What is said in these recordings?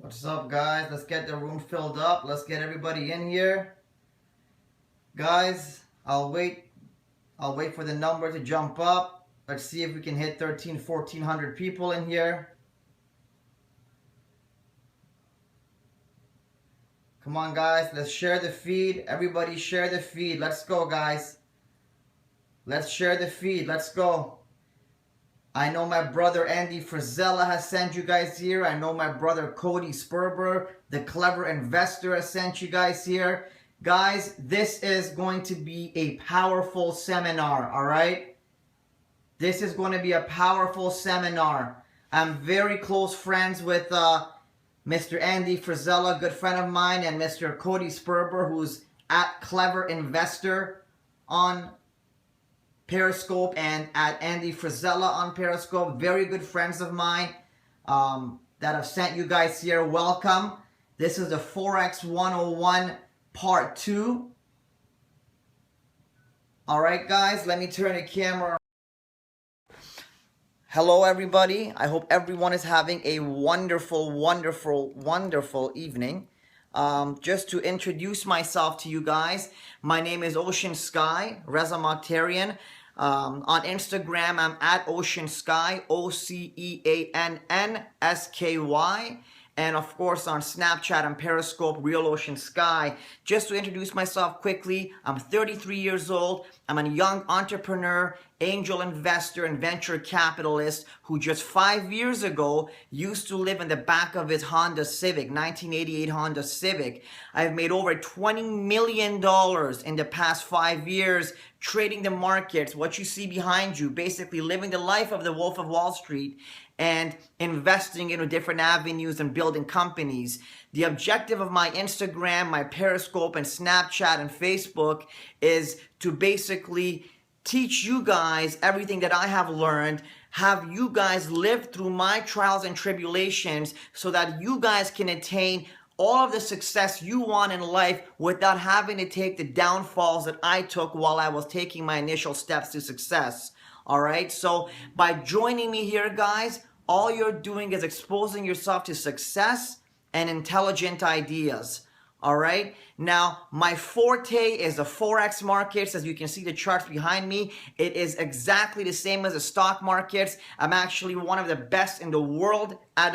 What's up, guys? Let's get the room filled up. Let's get everybody in here. Guys, I'll wait for the number to jump up. Let's see if we can hit 1,400 people in here. Come on, guys. Let's share the feed. Everybody share the feed. Let's go, guys. Let's share the feed. Let's go. I know my brother Andy Frizella has sent you guys here. I know my brother Cody Sperber, the clever investor, has sent you guys here. Guys, this is going to be a powerful seminar, all right? This is going to be a powerful seminar. I'm very close friends with Mr. Andy Frizella, good friend of mine, and Mr. Cody Sperber, who's at Clever Investor on Periscope and at Andy Frizella on Periscope. Very good friends of mine that have sent you guys here. Welcome. This is the Forex 101 Part 2. All right, guys, let me turn the camera. Hello, everybody. I hope everyone is having a wonderful, wonderful, wonderful evening. Just to introduce myself to you guys, my name is Oceansky, Reza Mokhtarian. On Instagram, I'm at Oceansky, OCEANNSKY. And of course on Snapchat and Periscope, RealOceanSky. Just to introduce myself quickly, I'm 33 years old. I'm a young entrepreneur, angel investor, and venture capitalist who just 5 years ago used to live in the back of his Honda Civic, 1988 Honda Civic. I've made over $20 million in the past 5 years trading the markets, what you see behind you, basically living the life of the Wolf of Wall Street and investing into different avenues and building companies. The objective of my Instagram, my Periscope, and Snapchat and Facebook is to basically teach you guys everything that I have learned, have you guys live through my trials and tribulations so that you guys can attain all of the success you want in life without having to take the downfalls that I took while I was taking my initial steps to success. All right, so by joining me here, guys, all you're doing is exposing yourself to success and intelligent ideas. All right, now my forte is the Forex markets. As you can see the charts behind me, it is exactly the same as the stock markets. I'm actually one of the best in the world at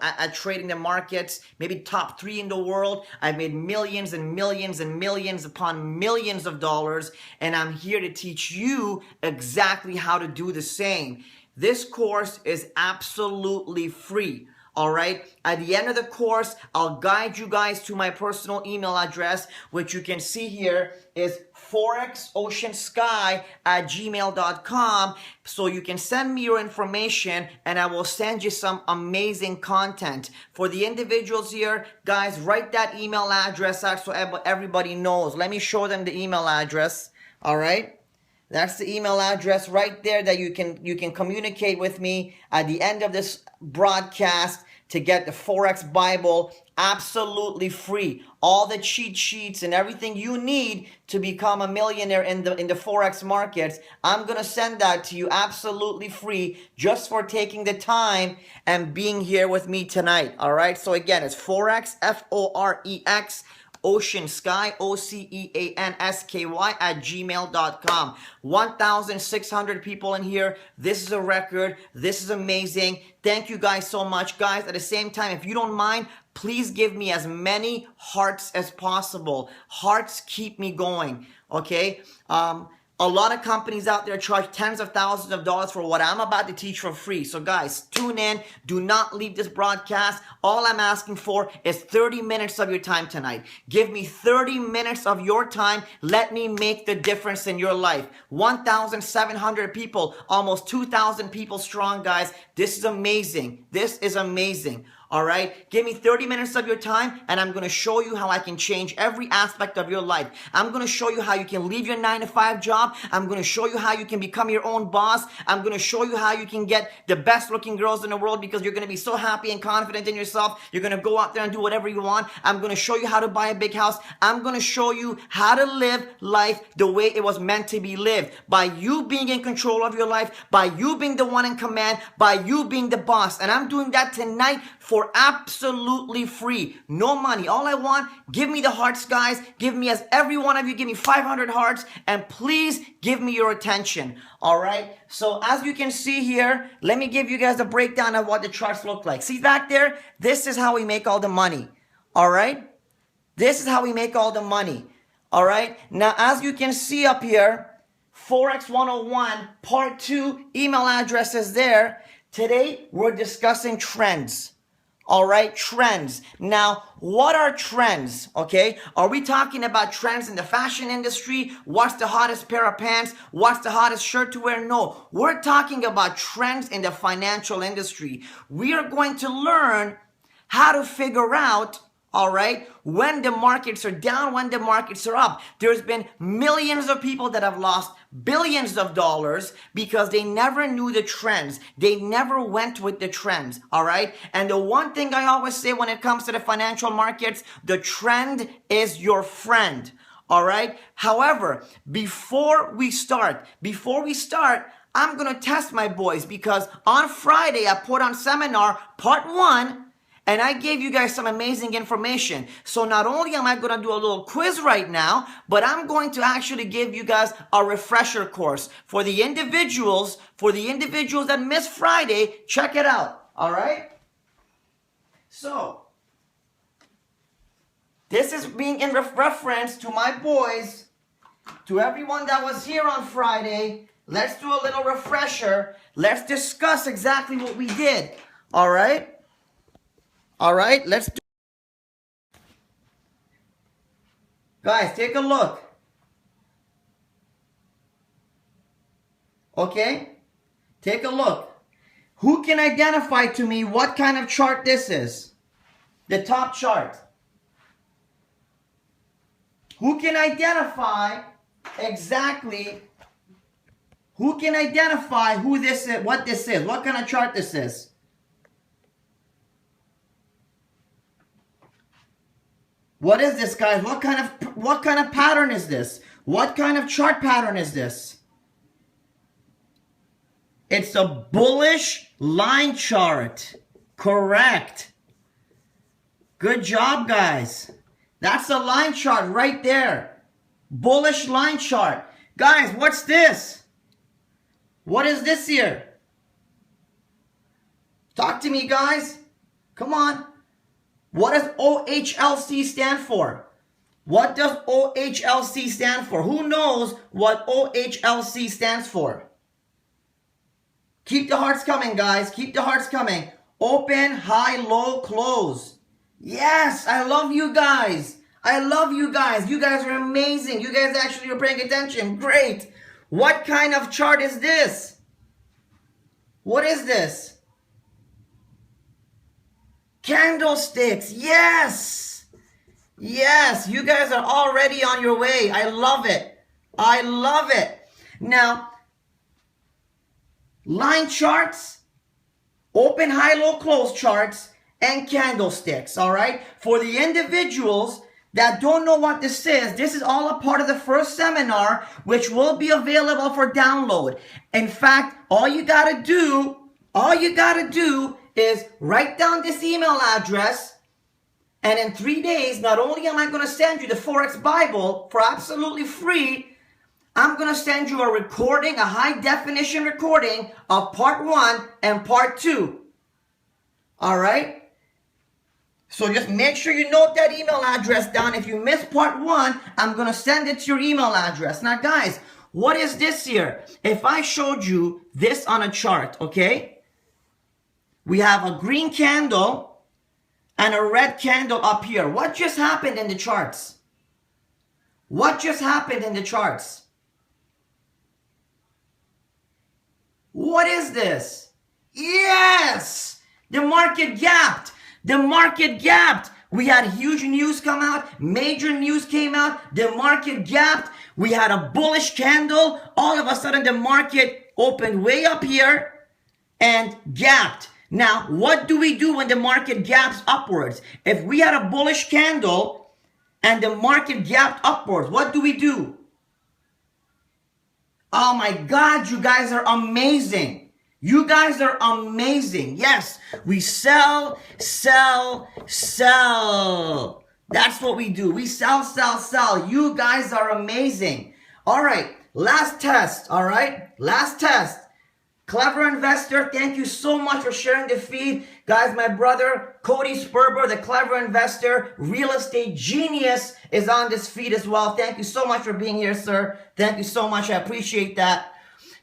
at trading the markets, maybe top 3 in the world. I've made millions and millions and millions upon millions of dollars, and I'm here to teach you exactly how to do the same. This course is absolutely free. All right. At the end of the course, I'll guide you guys to my personal email address, which you can see here is forexoceansky@gmail.com. So you can send me your information and I will send you some amazing content. For the individuals here, guys, write that email address out so everybody knows. Let me show them the email address. All right. That's the email address right there that you can communicate with me at the end of this broadcast to get the Forex Bible absolutely free. All the cheat sheets and everything you need to become a millionaire in the Forex markets, I'm going to send that to you absolutely free just for taking the time and being here with me tonight. All right? So again, it's Forex, F-O-R-E-X, Oceansky, OCEANSKY @gmail.com. 1,600 people in here. This is a record. This is amazing. Thank you guys so much. Guys, at the same time, if you don't mind, please give me as many hearts as possible. Hearts keep me going, okay? A lot of companies out there charge tens of thousands of dollars for what I'm about to teach for free. So guys, tune in. Do not leave this broadcast. All I'm asking for is 30 minutes of your time tonight. Give me 30 minutes of your time. Let me make the difference in your life. 1,700 people, almost 2,000 people strong, guys. This is amazing. This is amazing. All right, give me 30 minutes of your time and I'm going to show you how I can change every aspect of your life. I'm going to show you how you can leave your 9-to-5 job. I'm going to show you how you can become your own boss. I'm going to show you how you can get the best looking girls in the world because you're going to be so happy and confident in yourself. You're going to go out there and do whatever you want. I'm going to show you how to buy a big house. I'm going to show you how to live life the way it was meant to be lived. By you being in control of your life, by you being the one in command, by you being the boss. And I'm doing that tonight for for absolutely free. No money. All I want, give me the hearts, guys. Give me, as every one of you, give me 500 hearts, and please give me your attention. All right. So as you can see here, let me give you guys a breakdown of what the charts look like. See back there? This is how we make all the money. All right. This is how we make all the money. All right. Now, as you can see up here, Forex 101 part 2 email address is there. Today, we're discussing trends. All right, trends. Now, what are trends? Okay, are we talking about trends in the fashion industry? What's the hottest pair of pants? What's the hottest shirt to wear? No, we're talking about trends in the financial industry. We are going to learn how to figure out, all right, when the markets are down, when the markets are up. There's been millions of people that have lost billions of dollars because they never knew the trends. They never went with the trends, all right? And the one thing I always say when it comes to the financial markets, the trend is your friend, all right? However, before we start, I'm going to test my boys because on Friday I put on seminar part 1. And I gave you guys some amazing information. So not only am I going to do a little quiz right now, but I'm going to actually give you guys a refresher course for the individuals that missed Friday. Check it out. All right. So this is being in reference to my boys, to everyone that was here on Friday. Let's do a little refresher. Let's discuss exactly what we did. All right. All right, let's do. Guys, take a look. Okay? Take a look. Who can identify to me what kind of chart this is? The top chart. Who can identify exactly, who can identify who this is, what this is, what kind of chart this is? What is this, guys? What kind of pattern is this? What kind of chart pattern is this? It's a bullish line chart. Correct. Good job, guys. That's a line chart right there. Bullish line chart. Guys, what's this? What is this here? Talk to me, guys. Come on. What does OHLC stand for? What does OHLC stand for? Who knows what OHLC stands for? Keep the hearts coming, guys. Keep the hearts coming. Open, high, low, close. Yes, I love you guys. I love you guys. You guys are amazing. You guys actually are paying attention. Great. What kind of chart is this? What is this? Candlesticks. Yes. Yes. You guys are already on your way. I love it. I love it. Now, line charts, open, high, low, close charts, and candlesticks. All right. For the individuals that don't know what this is all a part of the first seminar, which will be available for download. In fact, all you got to do is write down this email address, and in 3 days, not only am I going to send you the Forex Bible for absolutely free, I'm going to send you a recording, a high definition recording of part 1 and part 2. All right? So just make sure you note that email address down. If you missed part 1, I'm going to send it to your email address. Now, guys, what is this here? If I showed you this on a chart, okay? We have a green candle and a red candle up here. What just happened in the charts? What just happened in the charts? What is this? Yes! The market gapped. The market gapped. We had huge news come out. Major news came out. The market gapped. We had a bullish candle. All of a sudden, the market opened way up here and gapped. Now, what do we do when the market gaps upwards? If we had a bullish candle and the market gapped upwards, what do we do? Oh my God, you guys are amazing. You guys are amazing. Yes, we sell, sell, sell. That's what we do. We sell, sell, sell. You guys are amazing. All right, last test. All right, last test. Clever Investor, thank you so much for sharing the feed. Guys, my brother, Cody Sperber, the Clever Investor, real estate genius, is on this feed as well. Thank you so much for being here, sir. Thank you so much. I appreciate that.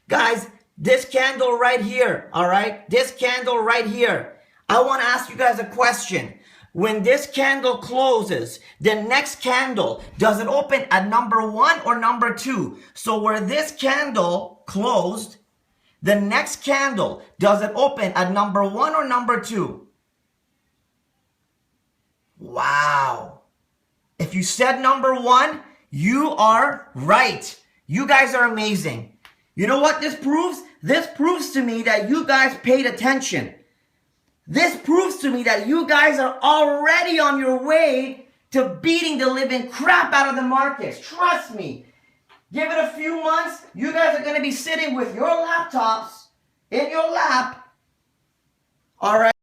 Guys, this candle right here, all right? This candle right here. I want to ask you guys a question. When this candle closes, the next candle, does it open at number 1 or number 2? So where this candle closed, the next candle, does it open at number 1 or number 2? Wow. If you said number 1, you are right. You guys are amazing. You know what this proves? This proves to me that you guys paid attention. This proves to me that you guys are already on your way to beating the living crap out of the markets. Trust me. Give it a few months, you guys are going to be sitting with your laptops in your lap, all right,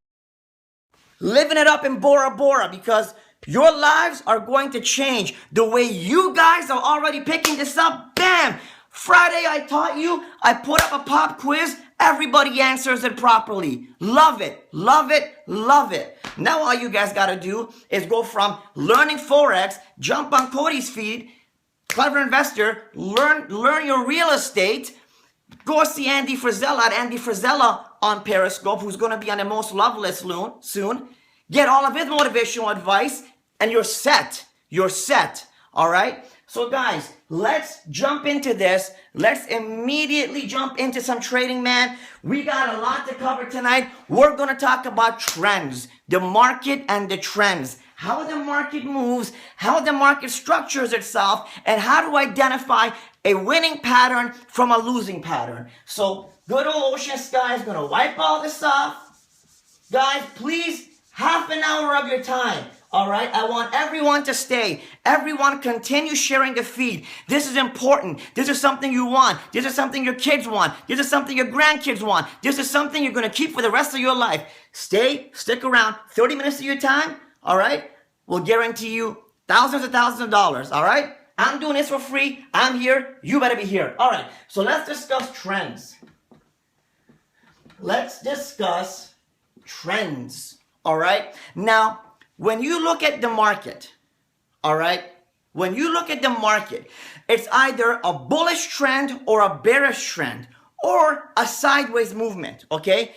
living it up in Bora Bora, because your lives are going to change. The way you guys are already picking this up, bam! Friday I taught you, I put up a pop quiz, everybody answers it properly. Love it, love it, love it. Now all you guys got to do is go from learning Forex, jump on Cody's feed, Clever Investor, learn your real estate. Go see Andy Frizella at Andy Frizella on Periscope, who's going to be on the Most Loved list soon. Get all of his motivational advice, and you're set. You're set. All right? So guys, let's jump into this. Let's immediately jump into some trading, man. We got a lot to cover tonight. We're going to talk about trends, the market and the trends. How the market moves, how the market structures itself, and how to identify a winning pattern from a losing pattern. So, good old Oceansky is going to wipe all this off. Guys, please, half an hour of your time. All right, I want everyone to stay. Everyone continue sharing the feed. This is important. This is something you want. This is something your kids want. This is something your grandkids want. This is something you're going to keep for the rest of your life. Stick around 30 minutes of your time. All right, we'll guarantee you thousands of dollars. All right, I'm doing this for free. I'm here. You better be here. All right, so let's discuss trends. Let's discuss trends. All right, now, when you look at the market, all right, when you look at the market, it's either a bullish trend or a bearish trend or a sideways movement, okay?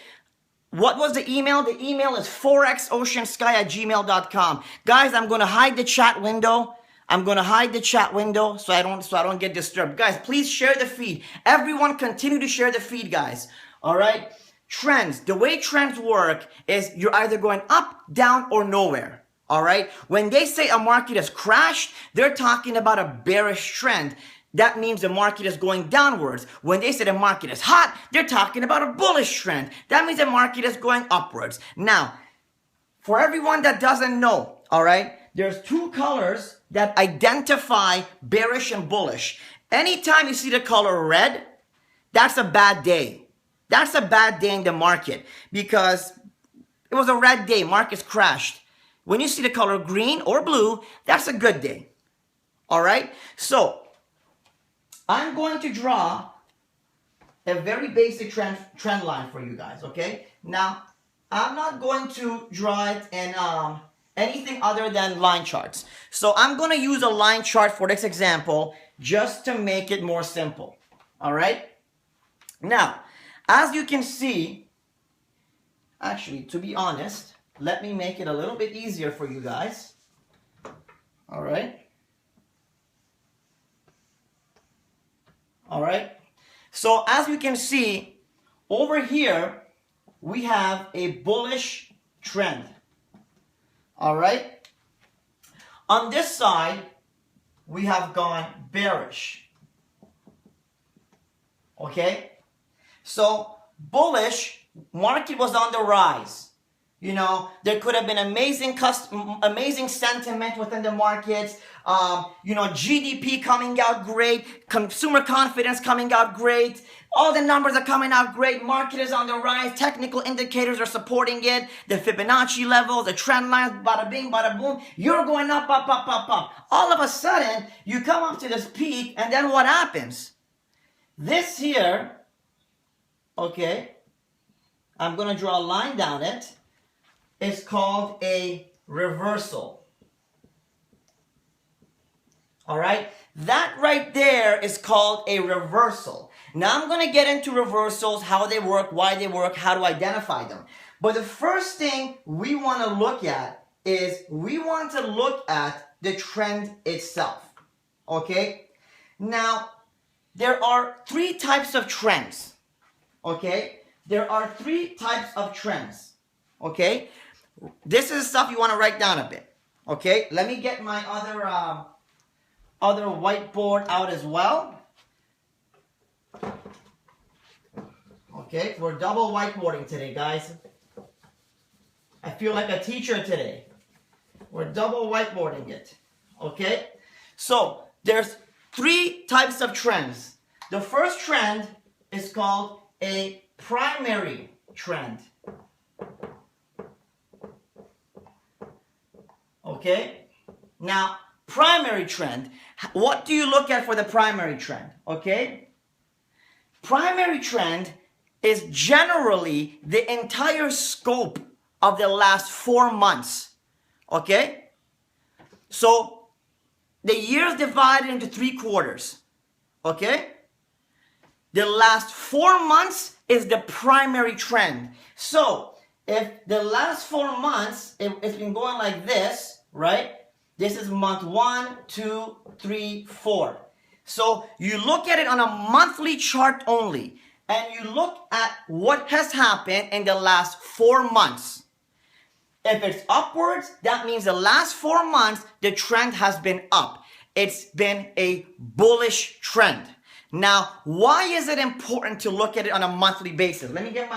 What was the email? The email is forexoceansky@gmail.com. Guys, I'm going to hide the chat window. I'm going to hide the chat window so I don't get disturbed. Guys, please share the feed. Everyone continue to share the feed, guys. All right? Trends. The way trends work is you're either going up, down, or nowhere. All right? When they say a market has crashed, they're talking about a bearish trend. That means the market is going downwards. When they say the market is hot, they're talking about a bullish trend. That means the market is going upwards. Now, for everyone that doesn't know, all right, there's two colors that identify bearish and bullish. Anytime you see the color red, that's a bad day. That's a bad day in the market because it was a red day, markets crashed. When you see the color green or blue, that's a good day. All right? So, I'm going to draw a very basic trend line for you guys, okay? Now, I'm not going to draw it in anything other than line charts. So, I'm going to use a line chart for this example just to make it more simple, all right? Now, as you can see, actually, to be honest, let me make it a little bit easier for you guys, all right? All right, so as you can see, over here, we have a bullish trend. All right, on this side, we have gone bearish. Okay, so bullish, market was on the rise. You know, there could have been amazing sentiment within the markets. You know, GDP coming out great, consumer confidence coming out great. All the numbers are coming out great. Market is on the rise. Technical indicators are supporting it. The Fibonacci levels, the trend lines, bada bing, bada boom. You're going up, up, up, up, up. All of a sudden, you come up to this peak, and then what happens? This here, okay, I'm going to draw a line down it. It's called a reversal. All right? That right there is called a reversal. Now I'm going to get into reversals, how they work, why they work, how to identify them. But the first thing we want to look at is we want to look at the trend itself. Okay? Now, there are three types of trends. Okay? There are three types of trends. Okay? This is stuff you want to write down a bit. Okay? Let me get my other whiteboard out as well. Okay? We're double whiteboarding today, guys. I feel like a teacher today. We're double whiteboarding it. Okay? So, there's three types of trends. The first trend is called a primary trend. Okay? Now, primary trend. What do you look at for the primary trend? Okay? Primary trend is generally the entire scope of the last 4 months. Okay? So, the year is divided into 3 quarters. Okay? The last 4 months is the primary trend. So, if the last 4 months, it's been going like this, right? This is month 1, 2, 3, 4. So you look at it on a monthly chart only, and you look at what has happened in the last 4 months. If it's upwards, that means the last 4 months, the trend has been up. It's been a bullish trend. Now, why is it important to look at it on a monthly basis? Let me get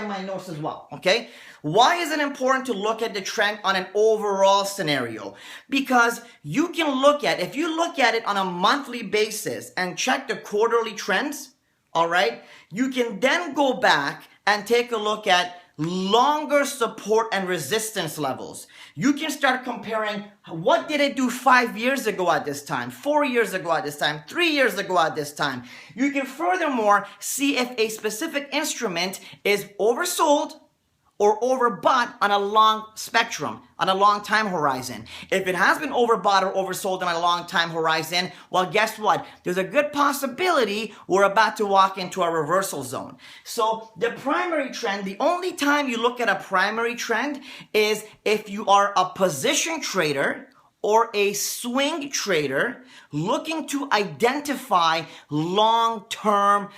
my notes as well, okay? Why is it important to look at the trend on an overall scenario? Because you can look at, if you look at it on a monthly basis and check the quarterly trends, all right, you can then go back and take a look at longer support and resistance levels. You can start comparing what did it do 5 years ago at this time, 4 years ago at this time, 3 years ago at this time. You can furthermore see if a specific instrument is oversold or overbought on a long spectrum, on a long time horizon. If it has been overbought or oversold on a long time horizon, well, guess what? There's a good possibility we're about to walk into a reversal zone. So the primary trend, the only time you look at a primary trend is if you are a position trader or a swing trader looking to identify long-term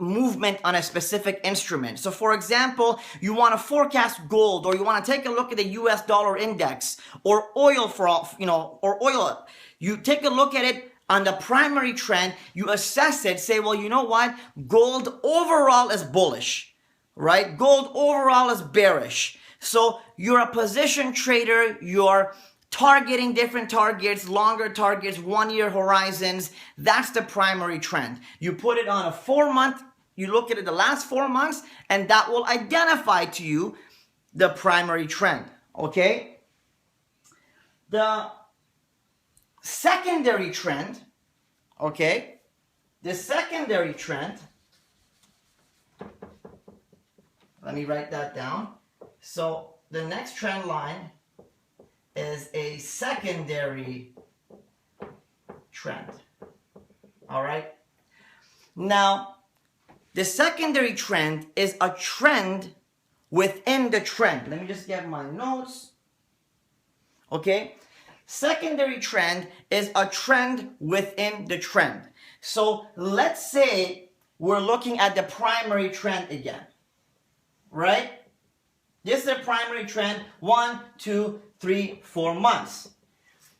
movement on a specific instrument. So for example, you want to forecast gold, or you want to take a look at the US dollar index, or oil for all, or oil. You take a look at it on the primary trend, you assess it, say, well, you know what? Gold overall is bullish, right? Gold overall is bearish. So you're a position trader, you're targeting different targets, longer targets, 1 year horizons. That's the primary trend. You put it on a 4 month, you look at it the last 4 months, and that will identify to you the primary trend, okay? The secondary trend, okay? The secondary trend, let me write that down. So the next trend line is a secondary trend. All right? Now, the secondary trend is a trend within the trend. Let me just get my notes. Okay? Secondary trend is a trend within the trend. So let's say we're looking at the primary trend again. Right? This is the primary trend, 1, 2, 3, 4 months.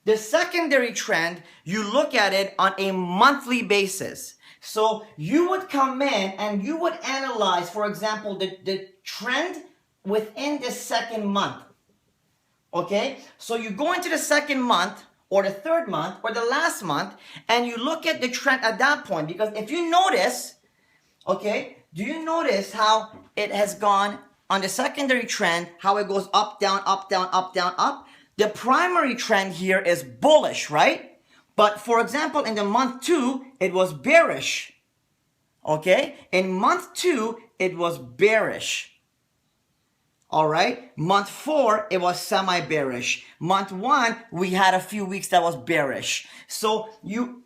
The secondary trend, you look at it on a monthly basis. So you would come in and you would analyze, for example, the trend within the second month. Okay, so you go into the second month or the third month or the last month and you look at the trend at that point, because if you notice, okay, do you notice how it has gone on the secondary trend, how it goes up, down, up, down, up, down, up? The primary trend here is bullish, right? But for example, in the month 2, it was bearish. Okay, in month 2, it was bearish. All right, month 4, it was semi-bearish. Month 1, we had a few weeks that was bearish. So you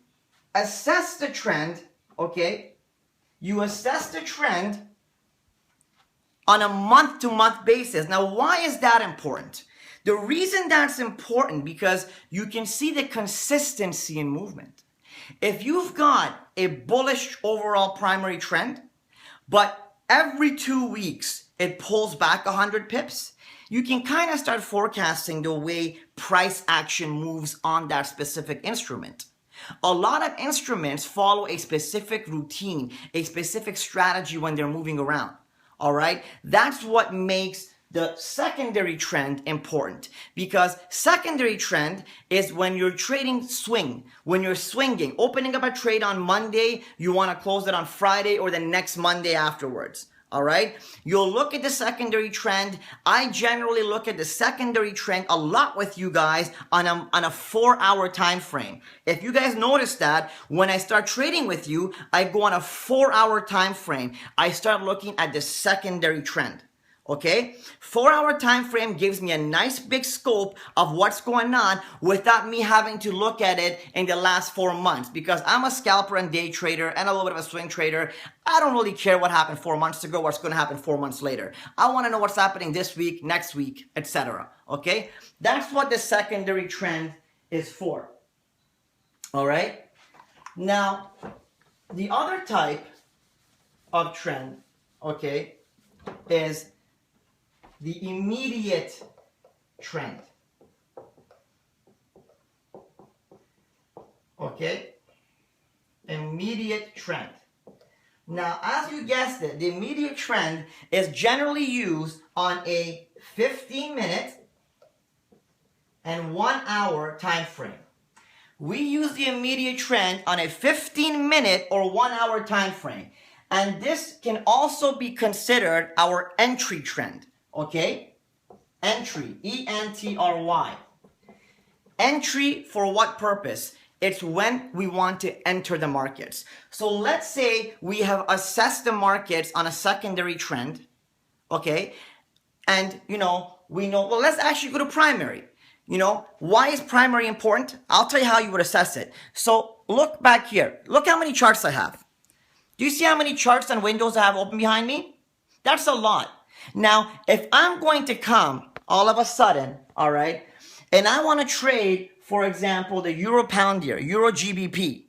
assess the trend, okay? You assess the trend on a month-to-month basis. Now, why is that important? The reason that's important because you can see the consistency in movement. If you've got a bullish overall primary trend, but every 2 weeks, it pulls back 100 pips, you can kind of start forecasting the way price action moves on that specific instrument. A lot of instruments follow a specific routine, a specific strategy when they're moving around. All right? That's what makes the secondary trend important, because secondary trend is when you're trading swing, when you're swinging, opening up a trade on Monday, you want to close it on Friday or the next Monday afterwards. All right, you'll look at the secondary trend. I generally look at the secondary trend a lot with you guys on a 4-hour time frame. If you guys notice that when I start trading with you, I go on a 4-hour time frame. I start looking at the secondary trend. Okay, 4-hour time frame gives me a nice big scope of what's going on without me having to look at it in the last 4 months, because I'm a scalper and day trader and a little bit of a swing trader. I don't really care what happened 4 months ago, what's going to happen 4 months later. I want to know what's happening this week, next week, etc. Okay, that's what the secondary trend is for. All right, now the other type of trend, okay, is the immediate trend. Okay? Immediate trend. Now, as you guessed it, the immediate trend is generally used on a 15-minute and 1-hour time frame. We use the immediate trend on a 15-minute or 1-hour time frame. And this can also be considered our entry trend. Okay? Entry. E-N-T-R-Y. Entry for what purpose? It's when we want to enter the markets. So let's say we have assessed the markets on a secondary trend. Okay? And, we know, well, let's actually go to primary. Why is primary important? I'll tell you how you would assess it. So look back here. Look how many charts I have. Do you see how many charts and windows I have open behind me? That's a lot. Now, if I'm going to come all of a sudden, all right, and I want to trade, for example, the Euro Pound Year, Euro GBP,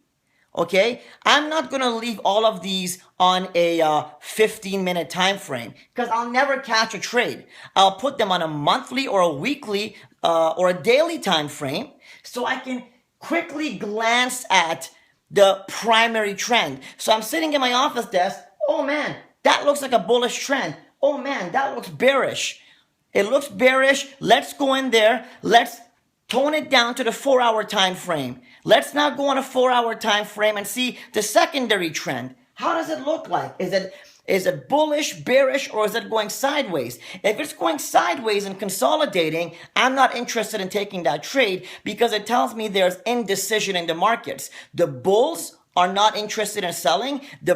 okay, I'm not going to leave all of these on a 15-minute time frame because I'll never catch a trade. I'll put them on a monthly or a weekly or a daily time frame so I can quickly glance at the primary trend. So I'm sitting in my office desk. Oh man, that looks like a bullish trend. Oh man, that looks bearish. It looks bearish. Let's go in there. Let's tone it down to the 4-hour time frame. Let's now go on a 4-hour time frame and see the secondary trend. How does it look like? Is it bullish, bearish, or is it going sideways? If it's going sideways and consolidating, I'm not interested in taking that trade because it tells me there's indecision in the markets. The bulls are not interested in selling. The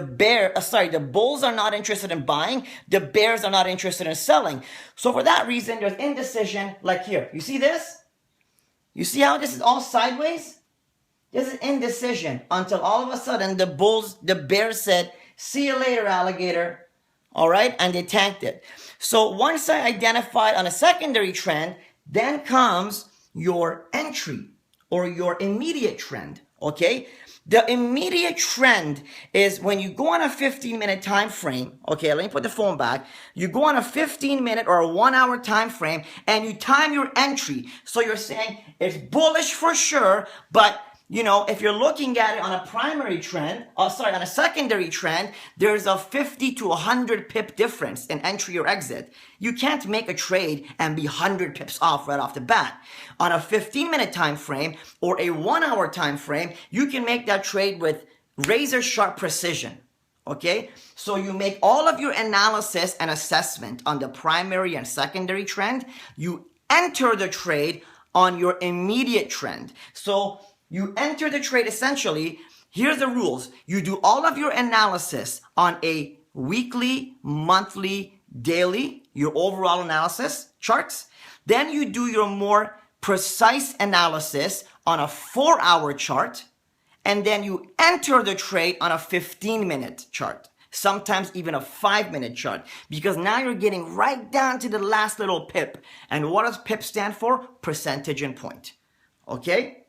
bulls are not interested in buying. The bears are not interested in selling. So for that reason, there's indecision like here. You see this? You see how this is all sideways? This is indecision until all of a sudden the bears said, "See you later, alligator." All right? And they tanked it. So once I identified on a secondary trend, then comes your entry or your immediate trend. Okay? The immediate trend is when you go on a 15-minute time frame. Okay, let me put the phone back. You go on a 15-minute or a 1-hour time frame and you time your entry. So you're saying it's bullish for sure, but you know, if you're looking at it on a primary trend, on a secondary trend, there's a 50 to 100 pip difference in entry or exit. You can't make a trade and be 100 pips off right off the bat. On a 15-minute time frame or a 1-hour time frame, you can make that trade with razor sharp precision. Okay, so you make all of your analysis and assessment on the primary and secondary trend. You enter the trade on your immediate trend. So you enter the trade essentially. Here's the rules. You do all of your analysis on a weekly, monthly, daily, your overall analysis charts. Then you do your more precise analysis on a 4-hour chart. And then you enter the trade on a 15-minute chart, sometimes even a 5-minute chart, because now you're getting right down to the last little pip. And what does pip stand for? Percentage and point. Okay?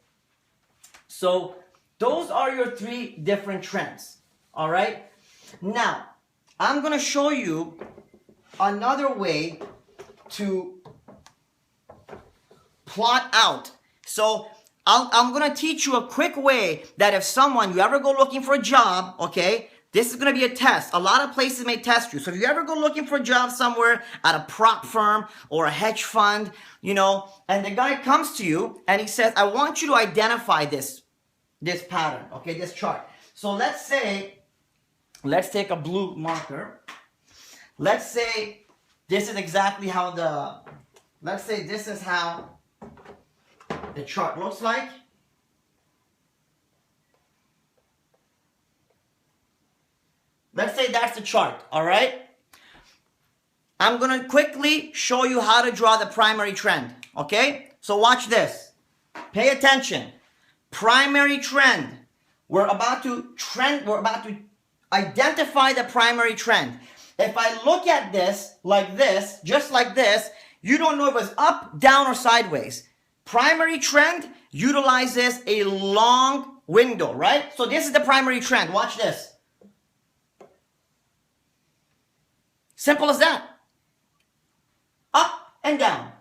So those are your 3 different trends. All right? Now, I'm going to show you another way to plot out. So I'm going to teach you a quick way that if you ever go looking for a job, okay, this is going to be a test. A lot of places may test you. So if you ever go looking for a job somewhere at a prop firm or a hedge fund, you know, and the guy comes to you and he says, I want you to identify this pattern, okay, this chart. So let's take a blue marker. Let's say this is exactly how this is how the chart looks like. Let's say that's the chart, all right? I'm going to quickly show you how to draw the primary trend, okay? So watch this. Pay attention. Primary trend. We're about to identify the primary trend. If I look at this like this, just like this, you don't know if it's up, down, or sideways. Primary trend utilizes a long window, right? So this is the primary trend. Watch this. Simple as that. Up and down.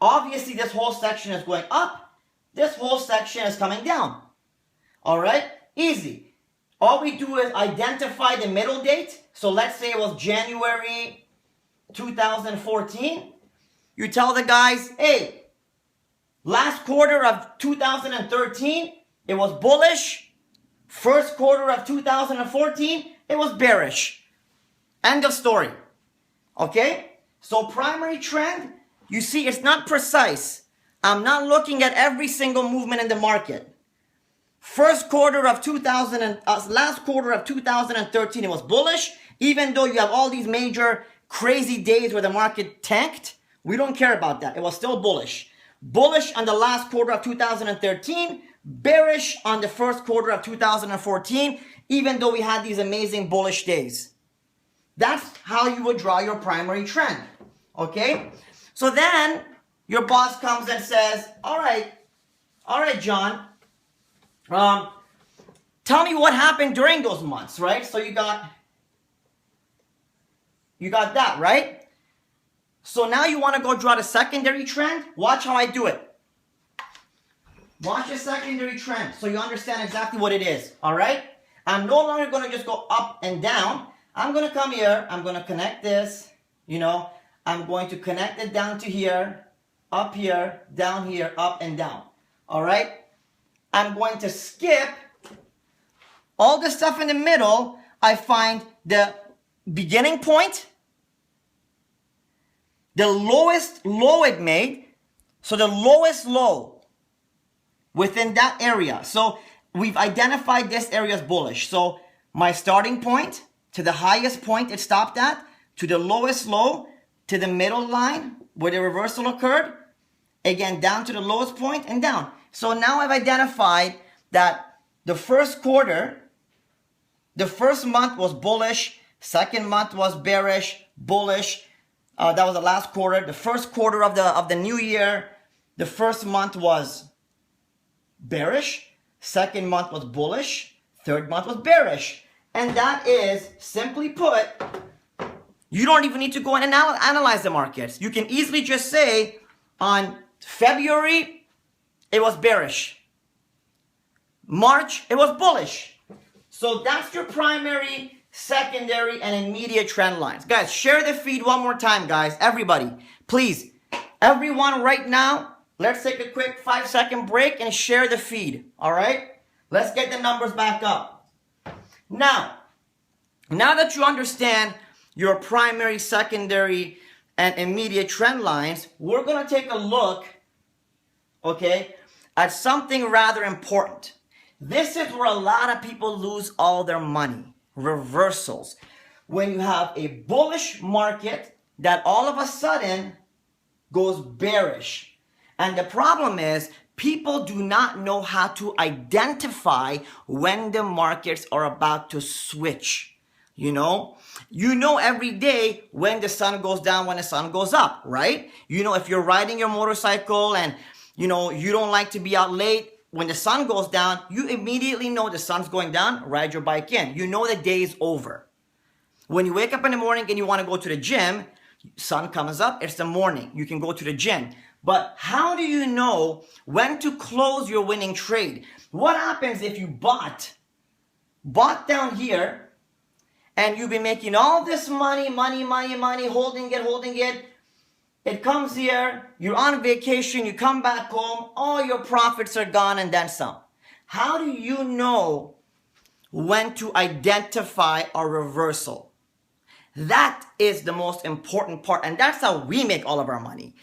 Obviously, this whole section is going up. This whole section is coming down. All right? Easy. All we do is identify the middle date. So let's say it was January 2014. You tell the guys, hey, last quarter of 2013, it was bullish. First quarter of 2014, it was bearish. End of story. Okay? So primary trend, you see, it's not precise. I'm not looking at every single movement in the market. Last quarter of 2013, it was bullish. Even though you have all these major crazy days where the market tanked, we don't care about that. It was still bullish. Bullish on the last quarter of 2013, bearish on the first quarter of 2014, even though we had these amazing bullish days. That's how you would draw your primary trend. Okay? So then your boss comes and says, all right, John, tell me what happened during those months, right? So you got that, right? So now you want to go draw the secondary trend. Watch how I do it. Watch the secondary trend so you understand exactly what it is, all right? I'm no longer going to just go up and down. I'm going to come here. I'm going to connect this, you know. I'm going to connect it down to here, up here, down here, up and down, all right? I'm going to skip all the stuff in the middle. I find the beginning point, the lowest low it made, so the lowest low within that area. So we've identified this area as bullish. So my starting point to the highest point it stopped at, to the lowest low, to the middle line where the reversal occurred, again down to the lowest point and down. So now I've identified that the first quarter, the first month was bullish, second month was bearish, bullish. That was the last quarter. The first quarter of the new year, the first month was bearish, second month was bullish, third month was bearish. And that is, simply put, you don't even need to go and analyze the markets. You can easily just say, on February, it was bearish. March, it was bullish. So that's your primary, secondary, and immediate trend lines. Guys, share the feed one more time, guys. Everybody, please. Everyone right now, let's take a quick 5-second break and share the feed. All right? Let's get the numbers back up. Now that you understand your primary, secondary, and immediate trend lines, we're going to take a look, okay, at something rather important. This is where a lot of people lose all their money. Reversals. When you have a bullish market that all of a sudden goes bearish. And the problem is people do not know how to identify when the markets are about to switch. You know every day when the sun goes down, when the sun goes up, right? You know, if you're riding your motorcycle and you don't like to be out late, when the sun goes down, you immediately know the sun's going down, ride your bike in. You know the day's over. When you wake up in the morning and you want to go to the gym, sun comes up, it's the morning. You can go to the gym. But how do you know when to close your winning trade? What happens if you bought down here and you've been making all this money, holding it. It comes here, you're on vacation, you come back home, all your profits are gone and then some. How do you know when to identify a reversal? That is the most important part, and that's how we make all of our money.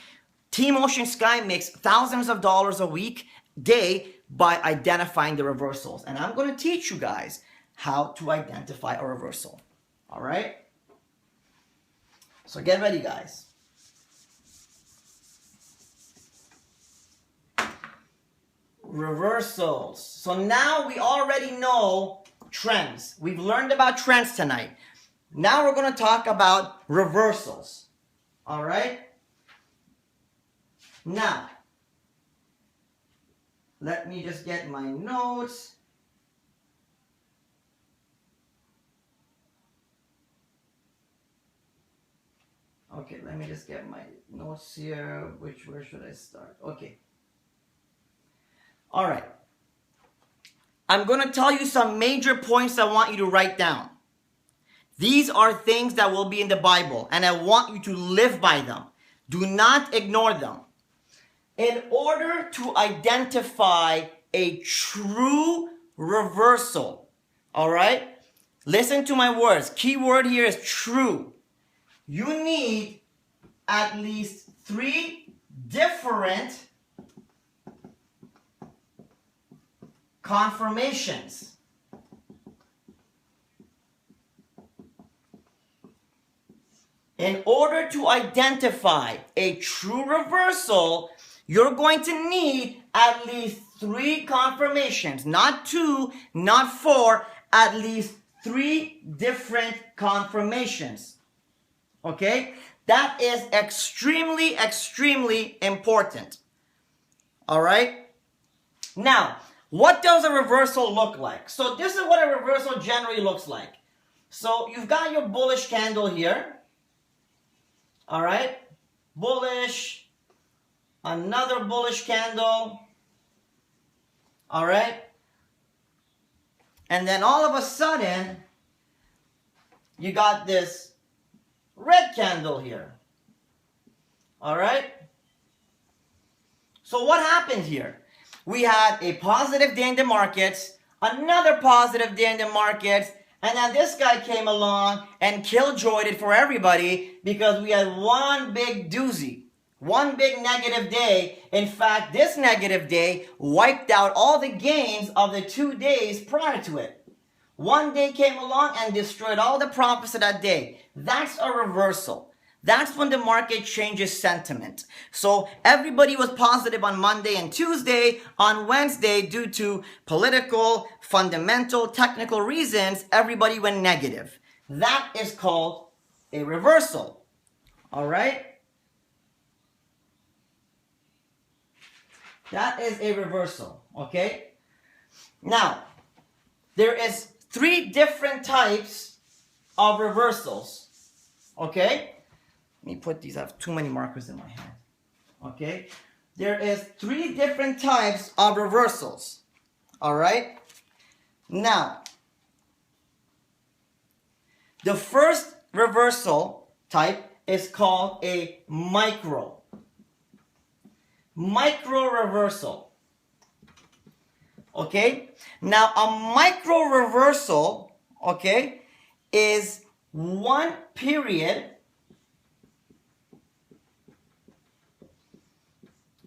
Team Oceansky makes thousands of dollars a day by identifying the reversals. And I'm going to teach you guys how to identify a reversal. All right? So get ready, guys. Reversals. So now we already know trends. We've learned about trends tonight. Now we're going to talk about reversals. All right? Now, let me just get my notes. Okay, let me just get my notes here. Where should I start? Okay. All right. I'm going to tell you some major points I want you to write down. These are things that will be in the Bible, and I want you to live by them. Do not ignore them. In order to identify a true reversal, all right? Listen to my words. Key word here is true. You need at least 3 different confirmations. In order to identify a true reversal, you're going to need at least 3 confirmations. Not 2, not 4, at least 3 different confirmations. Okay? That is extremely, extremely important. All right? Now, what does a reversal look like? So this is what a reversal generally looks like. So you've got your bullish candle here. All right? Bullish. Another bullish candle. All right? And then all of a sudden, you got this red candle here. All right? So what happened here? We had a positive day in the markets, another positive day in the markets, and then this guy came along and killjoyed it for everybody because we had one big doozy, one big negative day. In fact, this negative day wiped out all the gains of the 2 days prior to it. One day came along and destroyed all the profits of that day. That's a reversal. That's when the market changes sentiment. So everybody was positive on Monday and Tuesday. On Wednesday, due to political, fundamental, technical reasons, everybody went negative. That is called a reversal. All right? That is a reversal. Okay? Now, there is 3 different types of reversals. Okay? Let me put these, I have too many markers in my hand. Okay? There is 3 different types of reversals. All right. Now, the first reversal type is called a micro reversal. Okay. Now, a micro reversal, okay, is one period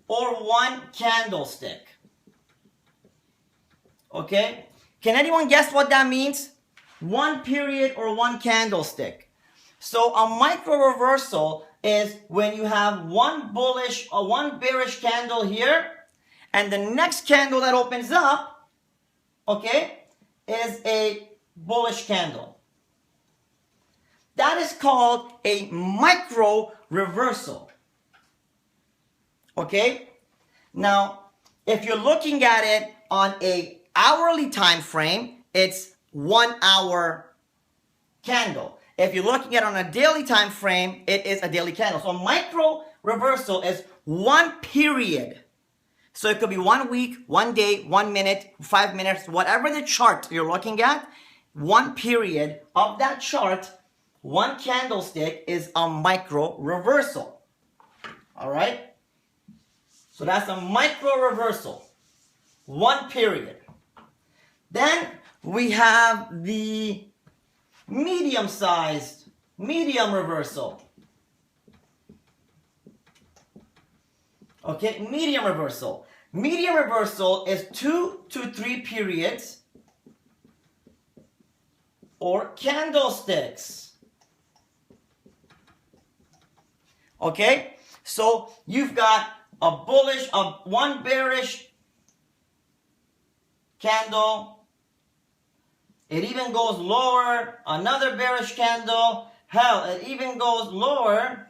or one candlestick. Okay? Can anyone guess what that means? One period or one candlestick. So a micro reversal is when you have one bullish or one bearish candle here, and the next candle that opens up, okay, is a bullish candle. That is called a micro reversal. Okay? Now, if you're looking at it on a hourly time frame, it's 1 hour candle. If you're looking at it on a daily time frame, it is a daily candle. So micro reversal is one period. So it could be 1 week, 1 day, 1 minute, 5 minutes, whatever the chart you're looking at, one period of that chart, one candlestick is a micro reversal. All right? So that's a micro reversal. One period. Then we have the medium reversal. Okay, medium reversal. Medium reversal is 2 to 3 periods or candlesticks. Okay, so you've got one bearish candle. It even goes lower. Another bearish candle. Hell, it even goes lower.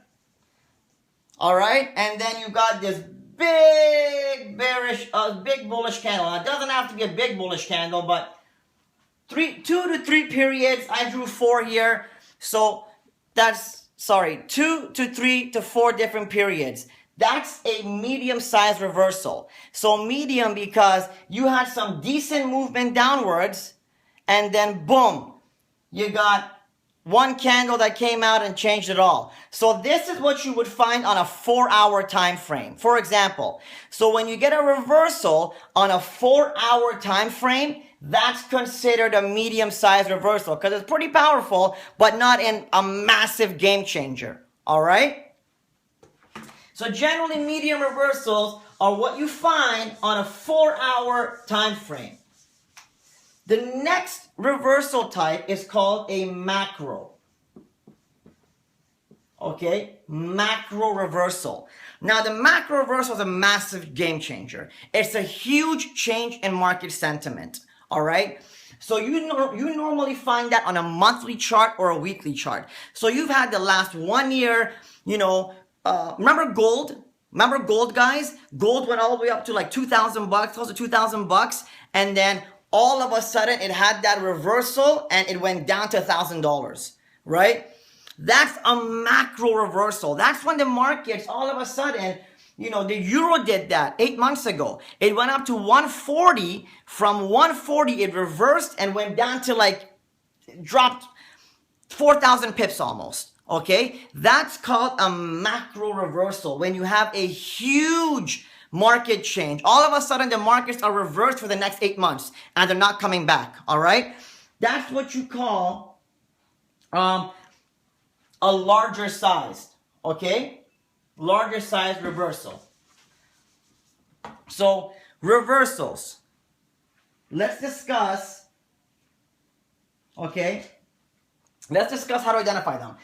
All right, and then you got this big bullish candle. Now, it doesn't have to be a big bullish candle, but 2 to 3 periods. I drew 4 here, so that's 2 to 3 to 4 different periods. That's a medium-sized reversal. So medium because you had some decent movement downwards, and then boom, you got one candle that came out and changed it all. So this is what you would find on a 4-hour time frame. For example, so when you get a reversal on a 4-hour time frame, that's considered a medium-sized reversal because it's pretty powerful, but not in a massive game changer. All right? So generally, medium reversals are what you find on a 4-hour time frame. The next reversal type is called a macro. Okay, macro reversal. Now, the macro reversal is a massive game changer. It's a huge change in market sentiment. All right. So you normally find that on a monthly chart or a weekly chart. So you've had the last 1 year, remember gold? Remember gold, guys? Gold went all the way up to like $2,000, close to $2,000, and then all of a sudden it had that reversal and it went down to $1,000, right? That's a macro reversal. That's when the markets all of a sudden, the euro did that 8 months ago. It went up to 140. From 140, it reversed and went down to dropped 4,000 pips almost. Okay, that's called a macro reversal. When you have a huge market change, all of a sudden the markets are reversed for the next 8 months and they're not coming back. All right, that's what you call a larger sized. Okay, larger sized reversal. So reversals. Let's discuss. Okay, let's discuss how to identify them.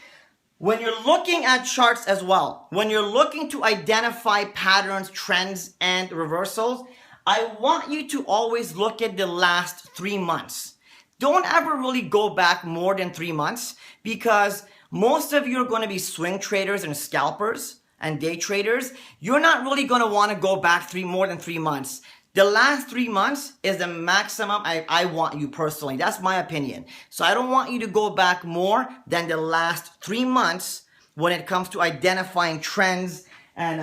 When you're looking at charts as well, when you're looking to identify patterns, trends, and reversals, I want you to always look at the last 3 months. Don't ever really go back more than 3 months because most of you are going to be swing traders and scalpers and day traders. You're not really going to want to go back more than 3 months. The last 3 months is the maximum I want you personally. That's my opinion. So I don't want you to go back more than the last 3 months when it comes to identifying trends and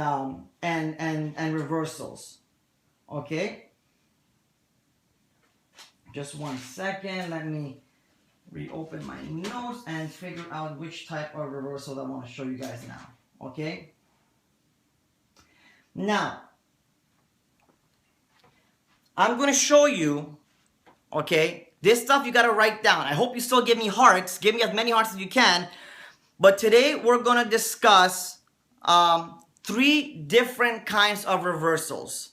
reversals. Okay? Just 1 second. Let me reopen my notes and figure out which type of reversal I want to show you guys now. Okay? Now, I'm going to show you, okay, this stuff you got to write down. I hope you still give me hearts. Give me as many hearts as you can. But today we're going to discuss 3 different kinds of reversals.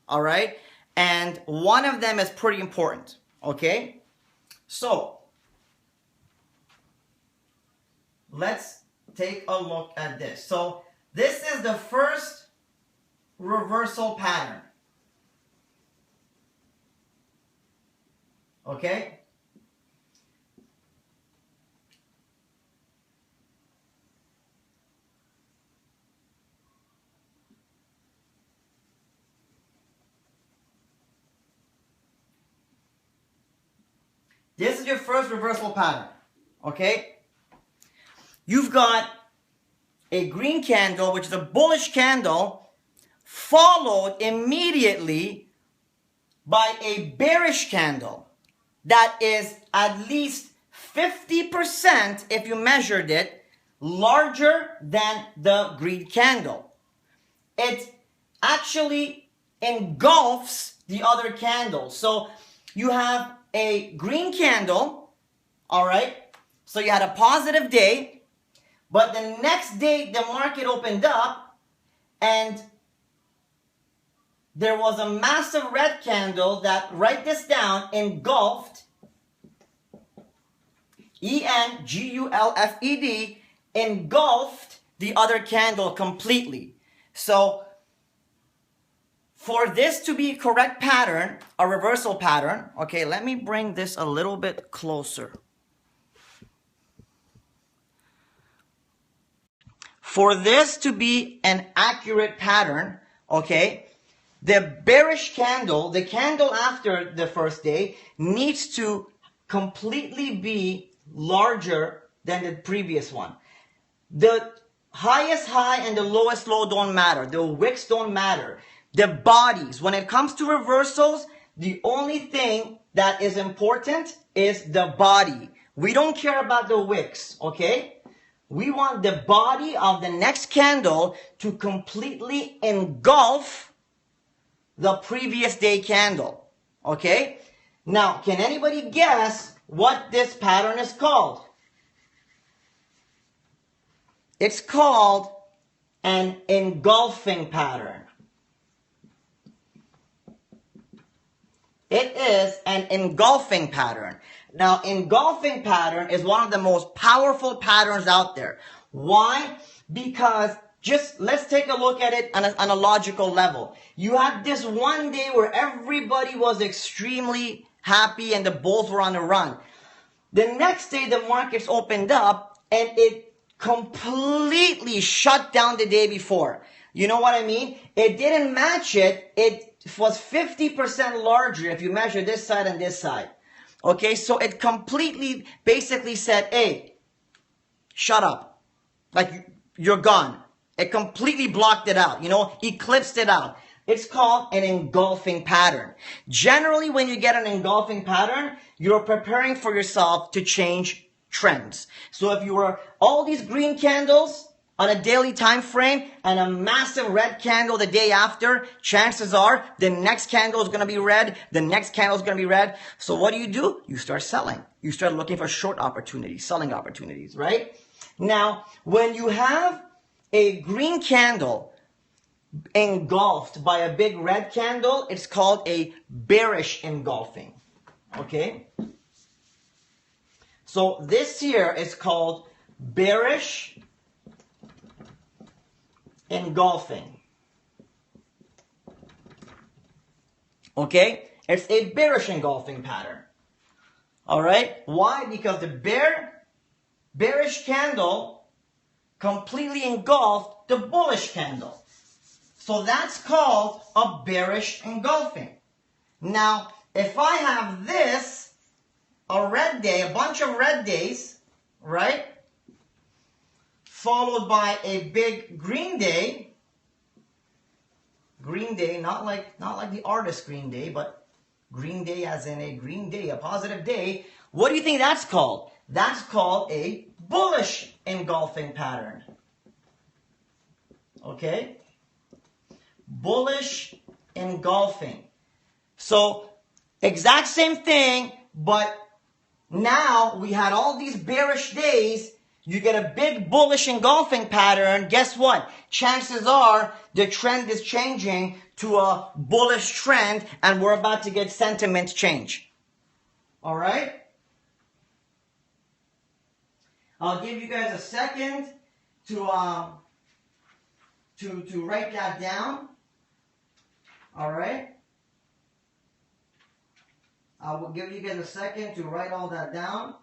All right? And one of them is pretty important. Okay? So, let's take a look at this. So, this is the first reversal pattern. Okay? This is your first reversal pattern. Okay? You've got a green candle, which is a bullish candle, followed immediately by a bearish candle that is at least 50%, if you measured it, larger than the green candle. It actually engulfs the other candles. So you have a green candle, all right? So you had a positive day, but the next day the market opened up and there was a massive red candle that, write this down, engulfed, E-N-G-U-L-F-E-D, engulfed the other candle completely. So for this to be a correct pattern, a reversal pattern, okay, let me bring this a little bit closer. For this to be an accurate pattern, okay, the bearish candle, the candle after the first day, needs to completely be larger than the previous one. The highest high and the lowest low don't matter. The wicks don't matter. The bodies, when it comes to reversals, the only thing that is important is the body. We don't care about the wicks, okay? We want the body of the next candle to completely engulf the previous day candle, okay? Now, can anybody guess what this pattern is called? It's called an engulfing pattern. It is an engulfing pattern. Now, engulfing pattern is one of the most powerful patterns out there. Why? Because just let's take a look at it on a logical level. You had this one day where everybody was extremely happy and the bulls were on the run. The next day the markets opened up and it completely shut down the day before. You know what I mean? It didn't match it. It was 50% larger if you measure this side and this side. Okay, so it completely basically said, hey, shut up. Like, you're gone. It completely blocked it out, you know, eclipsed it out. It's called an engulfing pattern. Generally, when you get an engulfing pattern, you're preparing for yourself to change trends. So if you were all these green candles on a daily time frame and a massive red candle the day after, chances are the next candle is going to be red, the next candle is going to be red. So what do? You start selling. You start looking for short opportunities, selling opportunities, right? Now, when you have a green candle engulfed by a big red candle, it's called a bearish engulfing. Okay? So this here is called bearish engulfing. Okay? It's a bearish engulfing pattern. Alright? Why? Because the bearish candle completely engulfed the bullish candle. So that's called a bearish engulfing. Now, if I have this, a red day, a bunch of red days, right? Followed by a big green day, not like the artist green day, but Green day as in a green day, a positive day. What do you think that's called? That's called a bullish engulfing pattern. Okay? Bullish engulfing. So, exact same thing, but now we had all these bearish days. You get a big bullish engulfing pattern. Guess what? Chances are the trend is changing to a bullish trend and we're about to get sentiment change. All right? I'll give you guys a second to write that down. All right? I will give you guys a second to write all that down.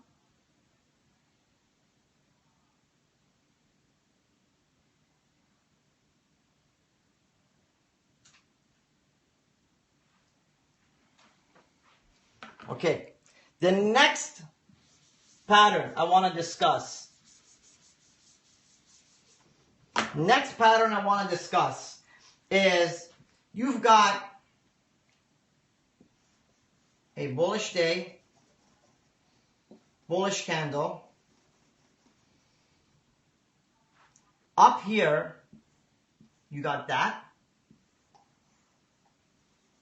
Okay, the next pattern I want to discuss. Next pattern I want to discuss is you've got a bullish day, bullish candle. Up here, you got that.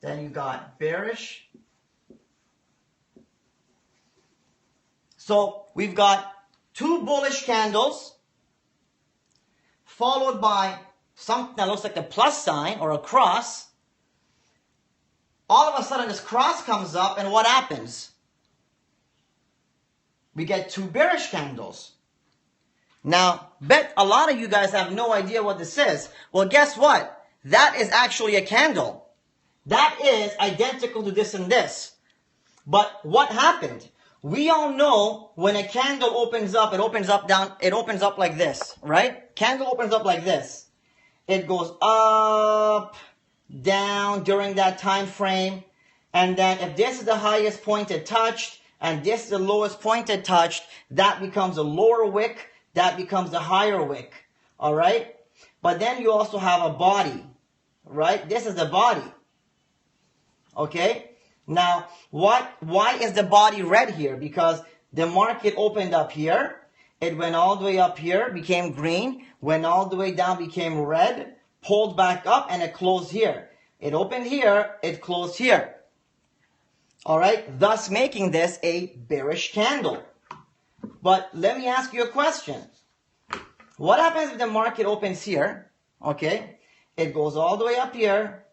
Then you got bearish. So we've got two bullish candles followed by something that looks like a plus sign or a cross. All of a sudden this cross comes up and what happens? We get two bearish candles. Now, bet a lot of you guys have no idea what this is. Well, guess what? That is actually a candle. That is identical to this and this. But what happened? We all know when a candle opens up, it opens up like this, right? Candle opens up like this. It goes up, down during that time frame. And then if this is the highest point it touched, and this is the lowest point it touched, that becomes a lower wick, that becomes a higher wick, all right? But then you also have a body, right? This is the body, okay? Now, why is the body red here? Because the market opened up here. It went all the way up here, became green. Went all the way down, became red. Pulled back up, and it closed here. It opened here. It closed here. All right? Thus making this a bearish candle. But let me ask you a question. What happens if the market opens here? Okay? It goes all the way up here.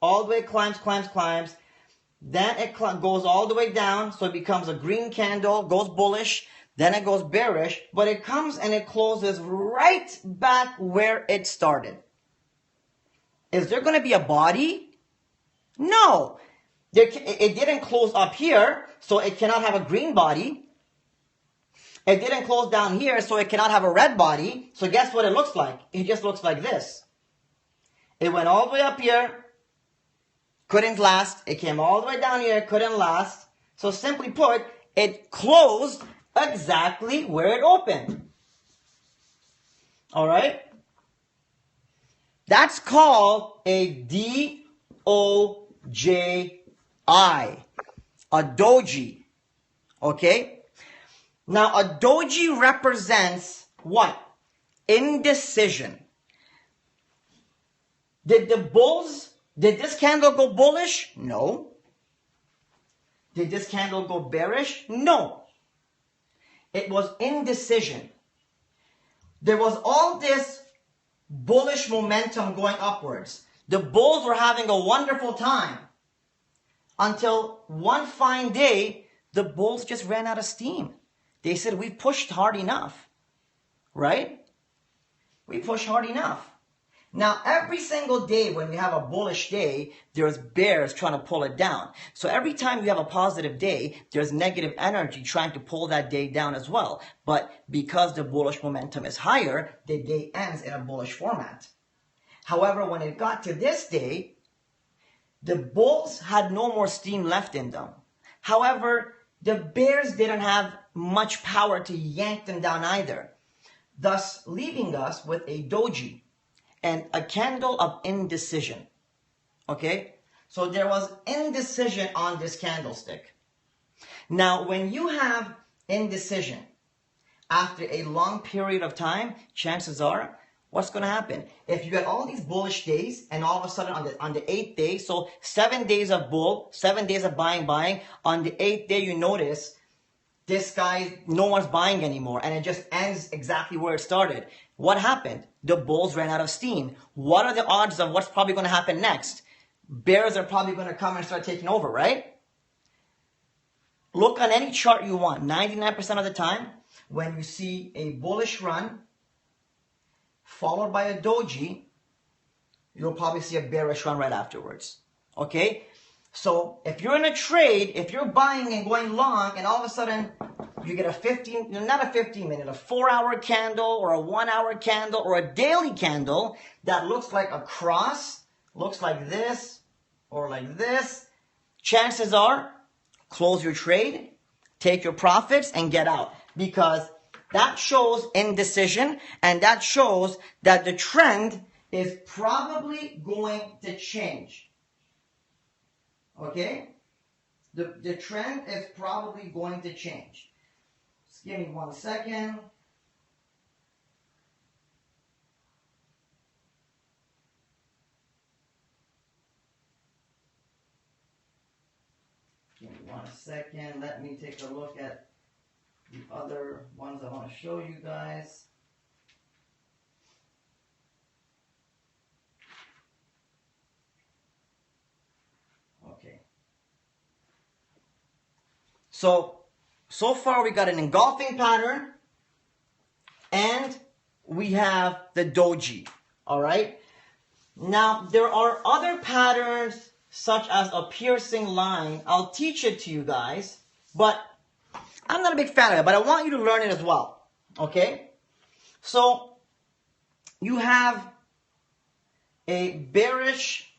All the way climbs, climbs, climbs. Then it goes all the way down, so it becomes a green candle, goes bullish, then it goes bearish, but it comes and it closes right back where it started. Is there going to be a body? No. It didn't close up here, so it cannot have a green body. It didn't close down here, so it cannot have a red body. So guess what it looks like? It just looks like this. It went all the way up here. Couldn't last. It came all the way down here. Couldn't last. So simply put, it closed exactly where it opened. All right? That's called a D-O-J-I. A doji. Okay? Now, a doji represents what? Indecision. Did this candle go bullish? No. Did this candle go bearish? No. It was indecision. There was all this bullish momentum going upwards. The bulls were having a wonderful time until one fine day, the bulls just ran out of steam. They said, we pushed hard enough, right? We pushed hard enough. Now, every single day when we have a bullish day, there's bears trying to pull it down. So every time you have a positive day, there's negative energy trying to pull that day down as well. But because the bullish momentum is higher, the day ends in a bullish format. However, when it got to this day, the bulls had no more steam left in them. However, the bears didn't have much power to yank them down either, thus leaving us with a doji and a candle of indecision. Okay? So there was indecision on this candlestick. Now, when you have indecision after a long period of time, chances are, what's going to happen? If you had all these bullish days and all of a sudden on the 8th day, so 7 days of bull, 7 days of buying, on the 8th day you notice this guy, no one's buying anymore, and it just ends exactly where it started. What happened? The bulls ran out of steam. What are the odds of what's probably going to happen next? Bears are probably going to come and start taking over, right? Look on any chart you want. 99% of the time, when you see a bullish run followed by a doji, you'll probably see a bearish run right afterwards. Okay? So if you're in a trade, if you're buying and going long, and all of a sudden you get a 15-minute, a 4-hour candle or a 1-hour candle or a daily candle that looks like a cross, looks like this or like this, chances are, close your trade, take your profits, and get out. Because that shows indecision, and that shows that the trend is probably going to change. Okay? The trend is probably going to change. Just give me 1 second. Give me 1 second. Let me take a look at the other ones I want to show you guys. Okay. So far we got an engulfing pattern and we have the doji. All right. Now there are other patterns such as a piercing line. I'll teach it to you guys, but I'm not a big fan of it, but I want you to learn it as well. Okay. So you have a bearish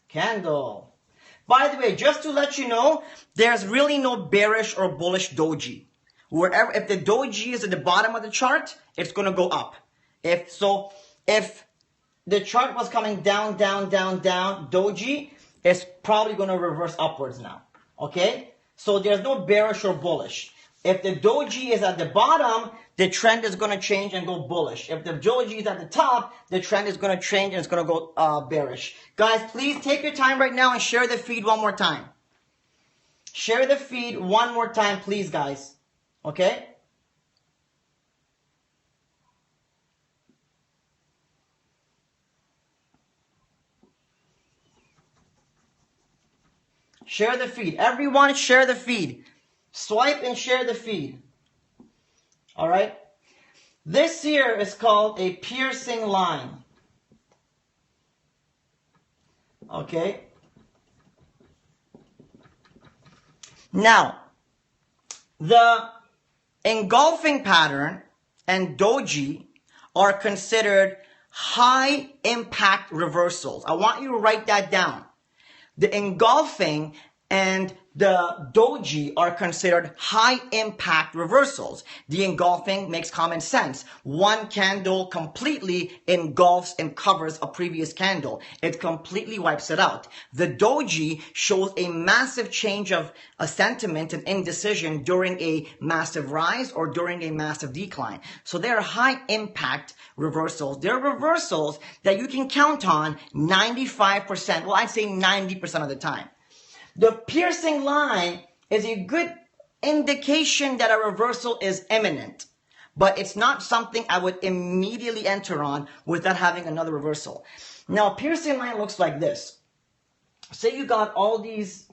candle. By the way, just to let you know, there's really no bearish or bullish doji. If the doji is at the bottom of the chart, it's going to go up. If the chart was coming down, doji, it's probably going to reverse upwards now. Okay? So there's no bearish or bullish. If the doji is at the bottom, the trend is going to change and go bullish. If the doji is at the top, the trend is going to change and it's going to go bearish. Guys, please take your time right now and share the feed one more time. Share the feed one more time, please, guys. Okay? Share the feed. Everyone share the feed. Swipe and share the feed. All right? This here is called a piercing line. Okay? Now, the engulfing pattern and doji are considered high impact reversals. I want you to write that down. The engulfing and the doji are considered high impact reversals. The engulfing makes common sense. One candle completely engulfs and covers a previous candle. It completely wipes it out. The doji shows a massive change of a sentiment and indecision during a massive rise or during a massive decline. So they are high impact reversals. They're reversals that you can count on 95%, well, I'd say 90% of the time. The piercing line is a good indication that a reversal is imminent, but it's not something I would immediately enter on without having another reversal. Now, a piercing line looks like this. Say you got all these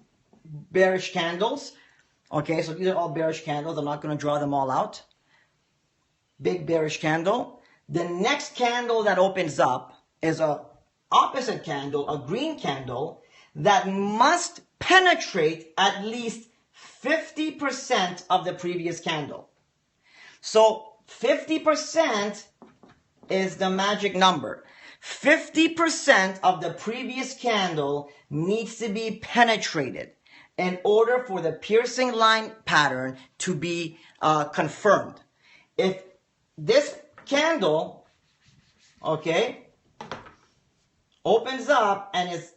bearish candles. Okay, so these are all bearish candles. I'm not going to draw them all out. Big bearish candle. The next candle that opens up is a opposite candle, a green candle, that must penetrate at least 50% of the previous candle. So 50% is the magic number. 50% of the previous candle needs to be penetrated in order for the piercing line pattern to be confirmed. If this candle, okay, opens up and is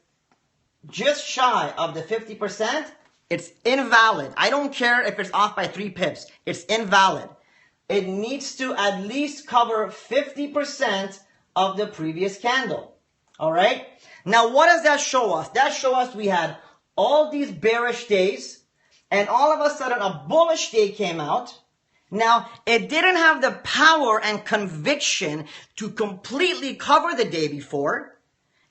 just shy of the 50%, it's invalid. I don't care if it's off by 3 pips. It's invalid. It needs to at least cover 50% of the previous candle. All right? Now, what does that show us? That shows us we had all these bearish days, and all of a sudden a bullish day came out. Now, it didn't have the power and conviction to completely cover the day before.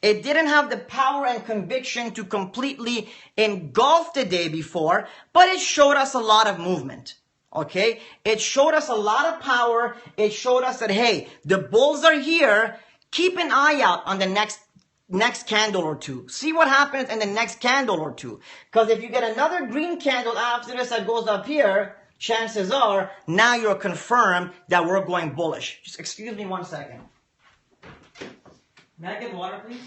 It didn't have the power and conviction to completely engulf the day before, but it showed us a lot of movement. Okay? It showed us a lot of power. It showed us that, hey, the bulls are here. Keep an eye out on the next candle or two. See what happens in the next candle or two. Because if you get another green candle after this that goes up here, chances are now you're confirmed that we're going bullish. Just excuse me 1 second. May I get water, please?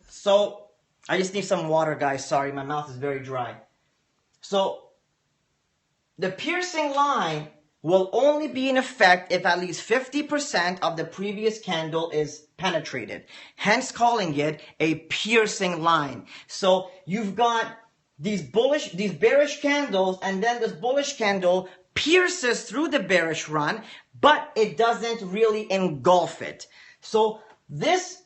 So, I just need some water, guys. Sorry, my mouth is very dry. So, the piercing line will only be in effect if at least 50% of the previous candle is penetrated. Hence calling it a piercing line. So you've got these bearish candles, and then this bullish candle pierces through the bearish run, but it doesn't really engulf it. So this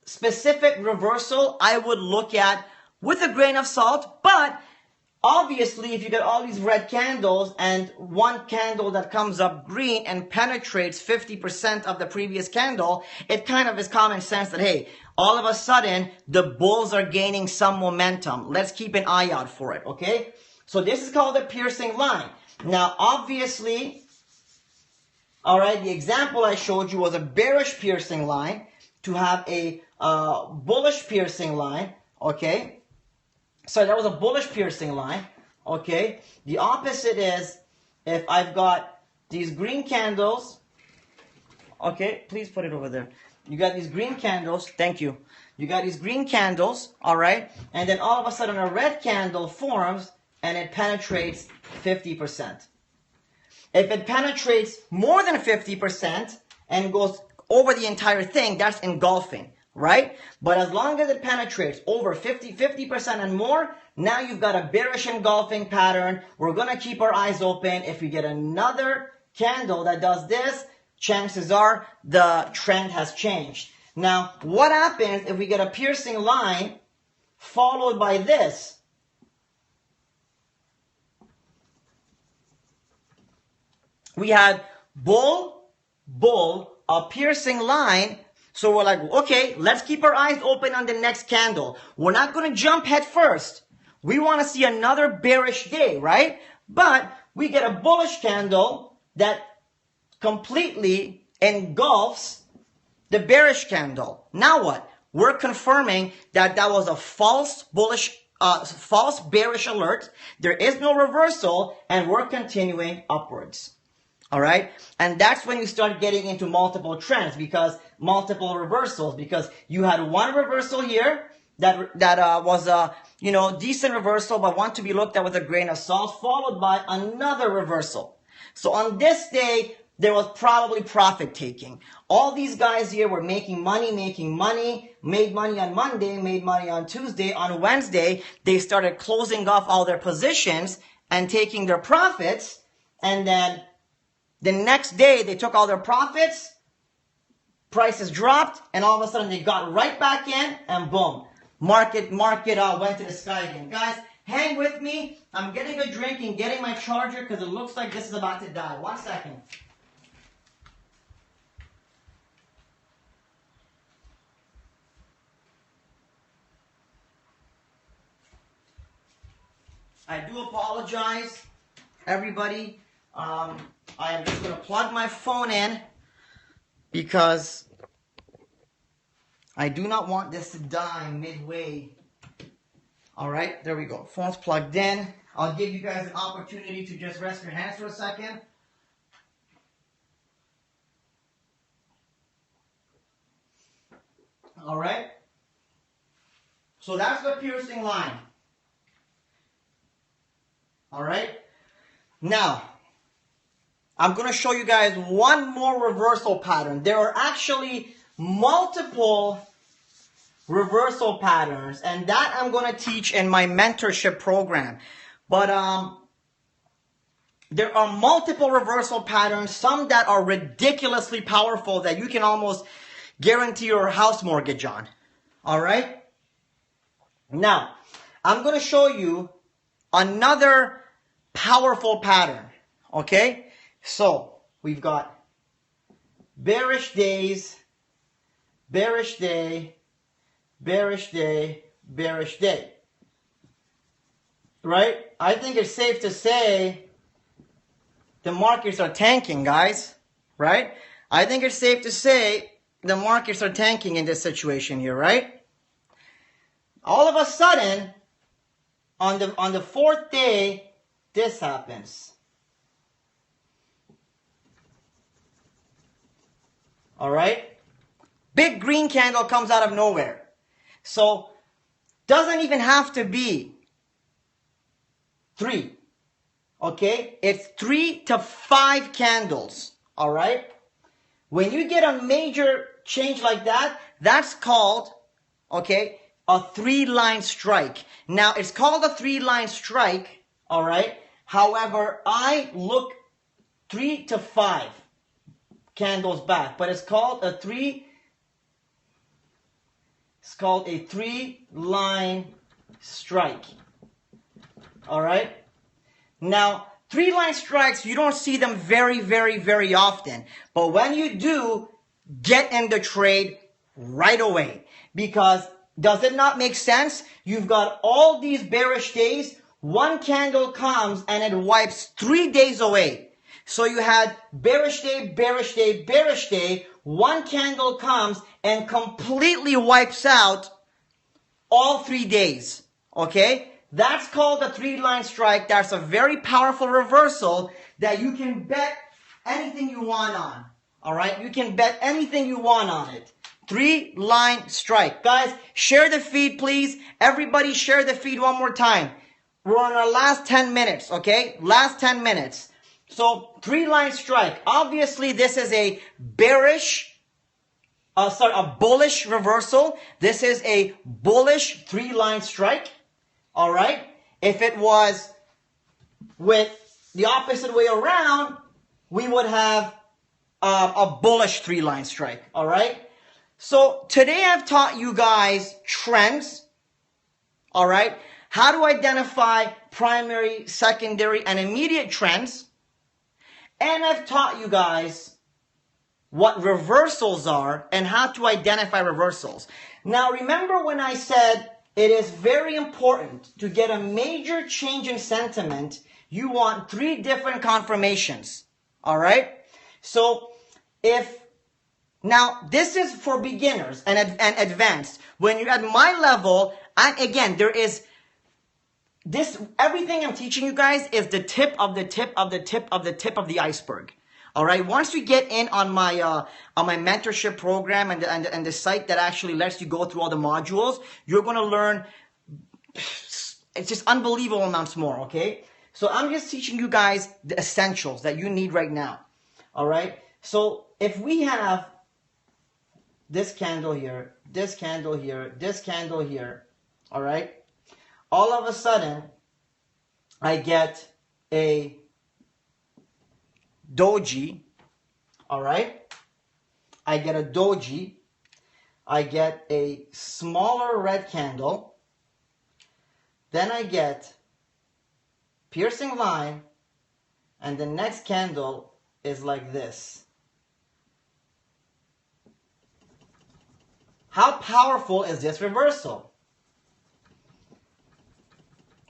specific reversal I would look at with a grain of salt, but obviously, if you get all these red candles and one candle that comes up green and penetrates 50% of the previous candle, it kind of is common sense that, hey, all of a sudden, the bulls are gaining some momentum. Let's keep an eye out for it, okay? So this is called a piercing line. Now, obviously, all right, the example I showed you was a bearish piercing line. To have a bullish piercing line, okay? So that was a bullish piercing line, okay? The opposite is if I've got these green candles, okay? Please put it over there. You got these green candles, thank you. You got these green candles, all right? And then all of a sudden a red candle forms and it penetrates 50%. If it penetrates more than 50% and goes over the entire thing, that's engulfing. Right? But as long as it penetrates over 50% and more, now you've got a bearish engulfing pattern. We're going to keep our eyes open. If we get another candle that does this, chances are the trend has changed. Now, what happens if we get a piercing line followed by this? We had bull, a piercing line. So we're like, okay, let's keep our eyes open on the next candle. We're not going to jump head first. We want to see another bearish day, right? But we get a bullish candle that completely engulfs the bearish candle. Now what? We're confirming that that was a false bearish alert. There is no reversal, and we're continuing upwards. All right? And that's when you start getting into multiple trends, because multiple reversals, because you had one reversal here that was a decent reversal, but want to be looked at with a grain of salt, followed by another reversal. So on this day, there was probably profit taking. All these guys here were making money, made money on Monday, made money on Tuesday. On Wednesday, they started closing off all their positions and taking their profits, and then the next day, they took all their profits, prices dropped, and all of a sudden they got right back in, and boom, market went to the sky again. Guys, hang with me. I'm getting a drink and getting my charger because it looks like this is about to die. 1 second. I do apologize, everybody. I am just going to plug my phone in because I do not want this to die midway. All right, there we go. Phone's plugged in. I'll give you guys an opportunity to just rest your hands for a second. All right. So that's the piercing line. All right. Now, I'm going to show you guys one more reversal pattern. There are actually multiple reversal patterns, and that I'm going to teach in my mentorship program. But there are multiple reversal patterns, some that are ridiculously powerful that you can almost guarantee your house mortgage on. All right? Now, I'm going to show you another powerful pattern. Okay? So, we've got bearish days, bearish day, bearish day, bearish day. Right? I think it's safe to say the markets are tanking, guys. Right? I think it's safe to say the markets are tanking in this situation here, right? All of a sudden, on the fourth day, this happens. All right? Big green candle comes out of nowhere. So, doesn't even have to be 3. Okay? It's 3 to 5 candles. All right? When you get a major change like that, that's called, okay, a 3-line strike. Now, it's called a 3-line strike, all right? However, I look 3 to 5 candles back, but it's called a 3-line strike. All right? Now, 3-line strikes, you don't see them very, very, very often. But when you do, get in the trade right away. Because does it not make sense? You've got all these bearish days. One candle comes and it wipes 3 days away. So you had bearish day, bearish day, bearish day. One candle comes and completely wipes out all 3 days. Okay? That's called a 3-line strike. That's a very powerful reversal that you can bet anything you want on. Alright? You can bet anything you want on it. 3-line strike. Guys, share the feed, please. Everybody share the feed one more time. We're on our last 10 minutes, okay? Last 10 minutes. So, 3-line strike. Obviously, this is a a bullish reversal. This is a bullish 3-line strike. All right? If it was with the opposite way around, we would have a bullish 3-line strike. All right? So today I've taught you guys trends. All right? How to identify primary, secondary, and immediate trends. And I've taught you guys what reversals are and how to identify reversals. Now remember when I said it is very important to get a major change in sentiment, you want 3 different confirmations. All right? So now this is for beginners and advanced. When you're at my level, again, there is this, everything I'm teaching you guys is the tip of the tip of the tip of the tip of the iceberg. All right. Once you get in on my mentorship program and the site that actually lets you go through all the modules, you're going to learn. It's just unbelievable amounts more. Okay. So I'm just teaching you guys the essentials that you need right now. All right. So if we have this candle here, this candle here, this candle here, all right. All of a sudden, I get a doji, all right? I get a doji. I get a smaller red candle. Then I get piercing line, and the next candle is like this. How powerful is this reversal?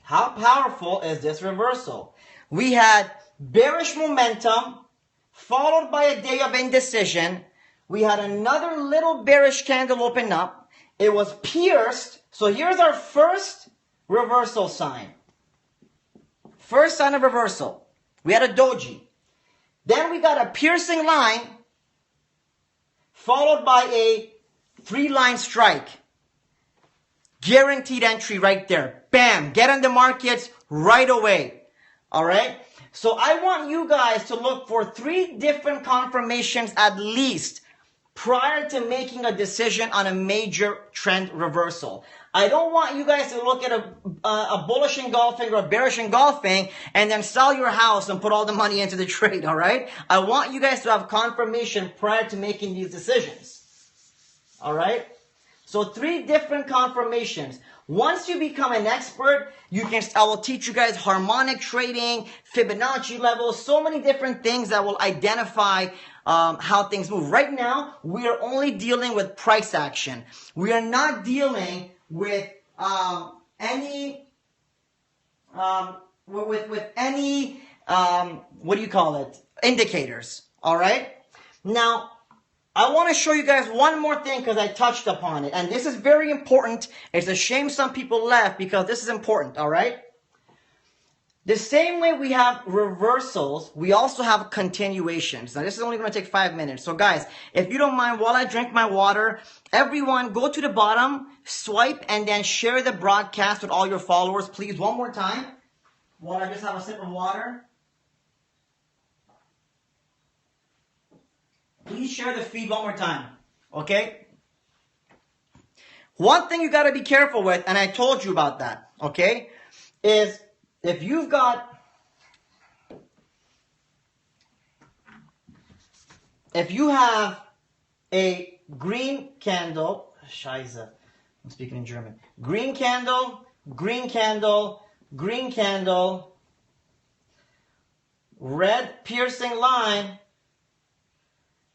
How powerful is this reversal? We had bearish momentum followed by a day of indecision. We had another little bearish candle open up. It was pierced. So here's our first reversal sign. First sign of reversal. We had a doji. Then we got a piercing line followed by a 3-line strike. Guaranteed entry right there. Bam. Get on the markets right away. All right? So I want you guys to look for 3 different confirmations at least prior to making a decision on a major trend reversal. I don't want you guys to look at a bullish engulfing or a bearish engulfing and then sell your house and put all the money into the trade, all right? I want you guys to have confirmation prior to making these decisions, all right? So 3 different confirmations. Once you become an expert, I will teach you guys harmonic trading, Fibonacci levels, so many different things that will identify how things move. Right now, we are only dealing with price action. We are not dealing with any indicators. All right. Now, I want to show you guys one more thing because I touched upon it. And this is very important. It's a shame some people left because this is important, all right? The same way we have reversals, we also have continuations. Now, this is only going to take 5 minutes. So, guys, if you don't mind, while I drink my water, everyone go to the bottom, swipe, and then share the broadcast with all your followers. Please, one more time. While I just have a sip of water. Please share the feed one more time, okay? One thing you got to be careful with, and I told you about that, okay, is if you have a green candle, Scheiße, I'm speaking in German, green candle, green candle, green candle, red piercing line,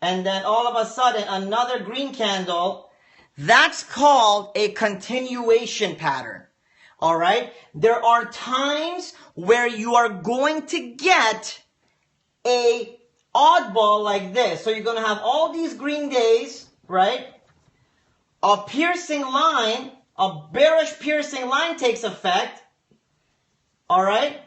and then all of a sudden another green candle, that's called a continuation pattern. All right? There are times where you are going to get a oddball like this. So you're going to have all these green days, right? A piercing line, a bearish piercing line takes effect. All right?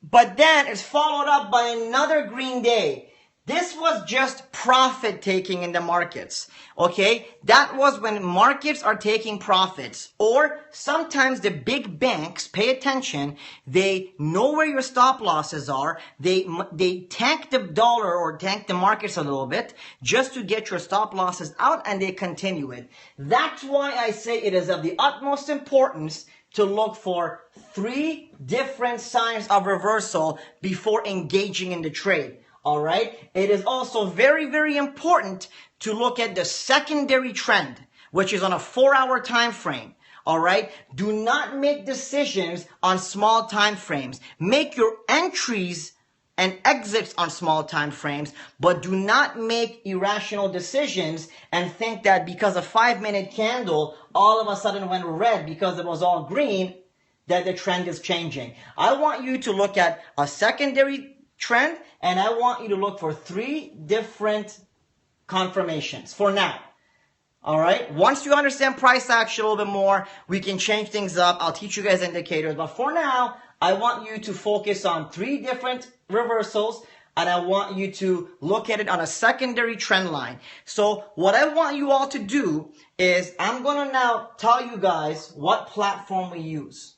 But then it's followed up by another green day. This was just profit taking in the markets, okay? That was when markets are taking profits. Or sometimes the big banks, pay attention, they know where your stop losses are. They tank the dollar or tank the markets a little bit just to get your stop losses out, and they continue it. That's why I say it is of the utmost importance to look for 3 different signs of reversal before engaging in the trade. All right. It is also very, very important to look at the secondary trend, which is on a 4-hour time frame. All right. Do not make decisions on small time frames. Make your entries and exits on small time frames, but do not make irrational decisions and think that because a 5-minute candle all of a sudden went red because it was all green, that the trend is changing. I want you to look at a secondary trend, and I want you to look for 3 different confirmations for now. All right. Once you understand price action a little bit more, we can change things up. I'll teach you guys indicators. But for now, I want you to focus on 3 different reversals, and I want you to look at it on a secondary trend line. So what I want you all to do is I'm going to now tell you guys what platform we use.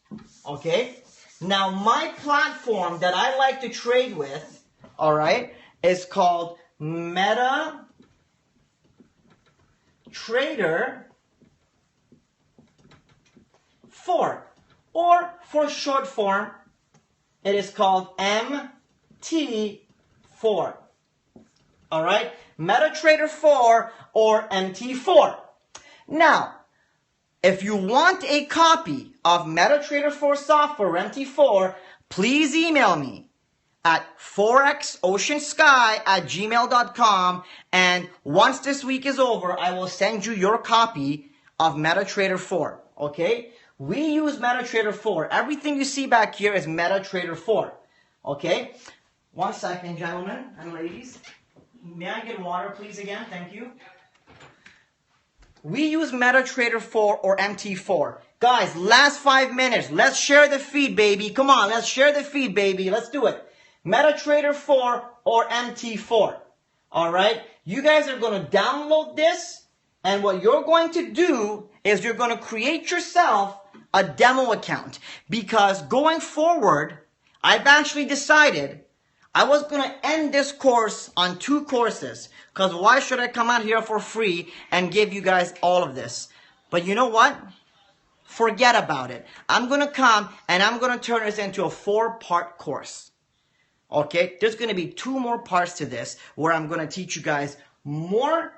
Okay. Now, my platform that I like to trade with, all right, is called MetaTrader, or for short form, it is called MT4. All right, MetaTrader 4 or MT4. Now, if you want a copy of MetaTrader 4 software, MT4, please email me at ForexOceansky@gmail.com. And once this week is over, I will send you your copy of MetaTrader 4. Okay? We use MetaTrader 4. Everything you see back here is MetaTrader 4. Okay? 1 second, gentlemen and ladies. May I get water, please, again? Thank you. We use MetaTrader 4 or MT4. Guys, last 5 minutes. Let's share the feed, baby. Come on, let's share the feed, baby. Let's do it. MetaTrader 4 or MT4. All right? You guys are going to download this, and what you're going to do is you're going to create yourself a demo account, because going forward, I've actually decided I was going to end this course on 2 courses. Because why should I come out here for free and give you guys all of this? But you know what? Forget about it. I'm going to come and I'm going to turn this into a 4-part course. Okay? There's going to be 2 more parts to this where I'm going to teach you guys more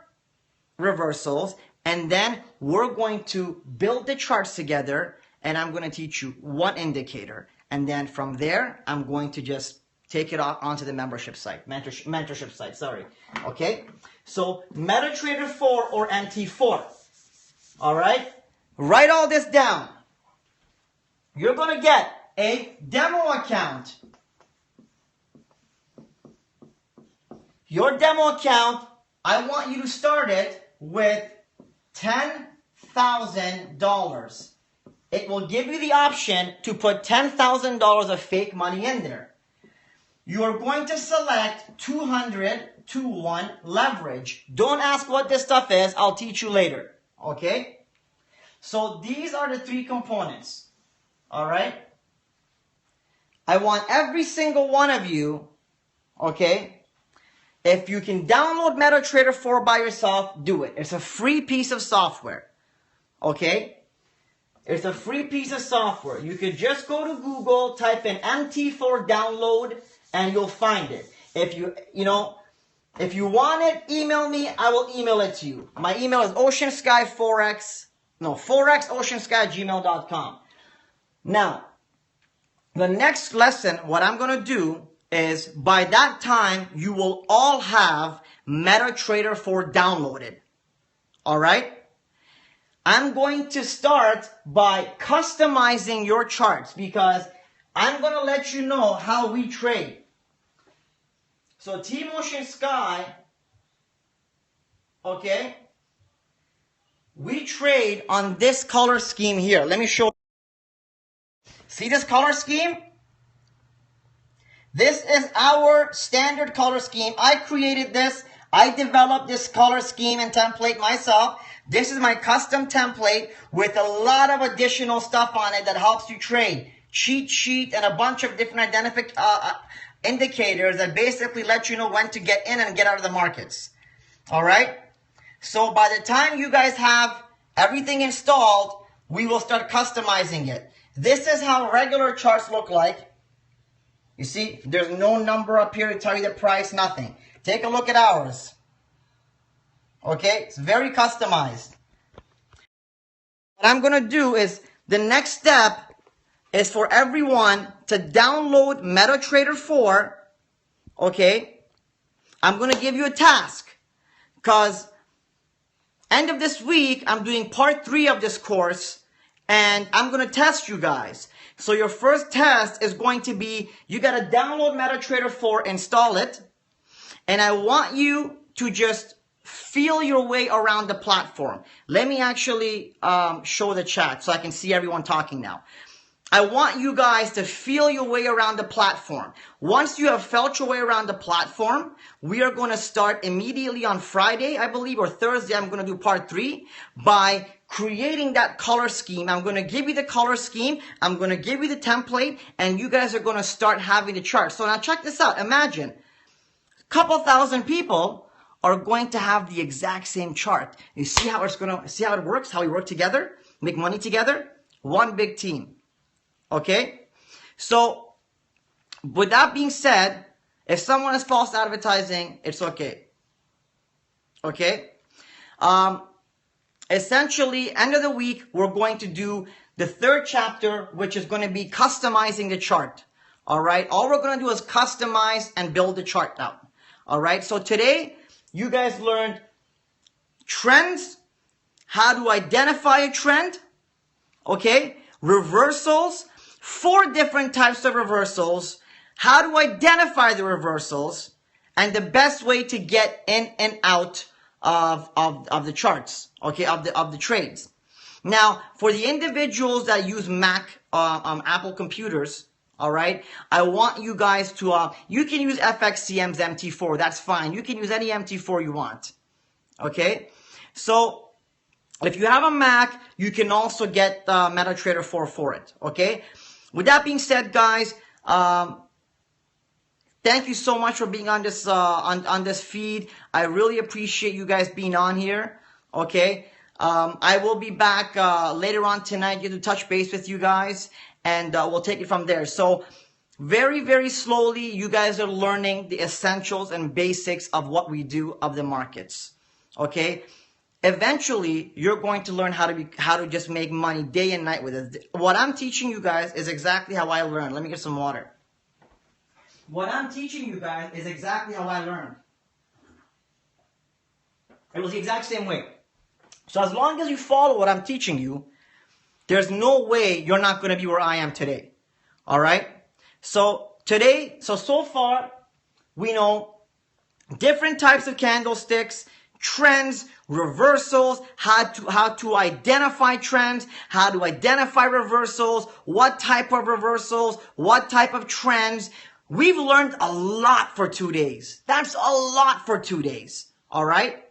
reversals. And then we're going to build the charts together. And I'm going to teach you 1 indicator. And then from there, I'm going to just take it off onto the membership site, mentorship site, sorry. Okay? So, MetaTrader 4 or MT4. Alright? Write all this down. You're going to get a demo account. Your demo account, I want you to start it with $10,000. It will give you the option to put $10,000 of fake money in there. You are going to select 200 to 1 leverage. Don't ask what this stuff is. I'll teach you later. Okay? So these are the 3 components. Alright? I want every single one of you, okay? If you can download MetaTrader 4 by yourself, do it. It's a free piece of software. Okay? It's a free piece of software. You could just go to Google, type in MT4 download, and you'll find it. If you want it, email me. I will email it to you. My email is forex@gmail.com. Now, the next lesson, what I'm going to do is, by that time, you will all have MetaTrader 4 downloaded. Alright? I'm going to start by customizing your charts because I'm going to let you know how we trade. So teamoceansky, okay, we trade on this color scheme here. Let me show you. See this color scheme? This is our standard color scheme. I created this. I developed this color scheme and template myself. This is my custom template with a lot of additional stuff on it that helps you trade. Cheat sheet and a bunch of different indicators that basically let you know when to get in and get out of the markets. Alright? So by the time you guys have everything installed, we will start customizing it. This is how regular charts look like. You see, there's no number up here to tell you the price, nothing. Take a look at ours. Okay, it's very customized. What I'm going to do is, the next step is for everyone to download MetaTrader 4. Okay, I'm going to give you a task. Because end of this week, I'm doing part 3 of this course. And I'm going to test you guys. So your first test is going to be, you got to download MetaTrader 4, install it. And I want you to just feel your way around the platform. Let me actually show the chat so I can see everyone talking now. I want you guys to feel your way around the platform. Once you have felt your way around the platform, we are going to start immediately on Friday, I believe, or Thursday. I'm going to do part 3 by creating that color scheme. I'm going to give you the color scheme. I'm going to give you the template, and you guys are going to start having the chart. So now check this out. Imagine a couple thousand people are going to have the exact same chart. You see how it works, how we work together, make money together? One big team. Okay? So, with that being said, if someone is false advertising, it's okay. Okay? Essentially, end of the week, we're going to do the 3rd chapter, which is going to be customizing the chart. Alright? All we're going to do is customize and build the chart out. Alright? So today, you guys learned trends, how to identify a trend, okay? Reversals, 4 different types of reversals, how to identify the reversals, and the best way to get in and out of the charts, okay, of the trades. Now, for the individuals that use Mac, Apple computers, all right, I want you guys to, you can use FXCM's MT4, that's fine. You can use any MT4 you want, okay? So, if you have a Mac, you can also get MetaTrader 4 for it, okay? With that being said, guys, Thank you so much for being on this on this feed. I really appreciate you guys being on here. Okay, I will be back later on tonight to touch base with you guys, and we'll take it from there. So very, very slowly, you guys are learning the essentials and basics of what we do of the markets. Okay, eventually you're going to learn how to just make money day and night with it. What I'm teaching you guys is exactly how I learned. Let me get some water. What I'm teaching you guys is exactly how I learned. It was the exact same way. So as long as you follow what I'm teaching you, there's no way you're not going to be where I am today. All right? So today, so far, we know different types of candlesticks, trends, reversals, how to identify trends, how to identify reversals, what type of reversals, what type of trends. We've learned a lot for 2 days. That's a lot for 2 days. All right?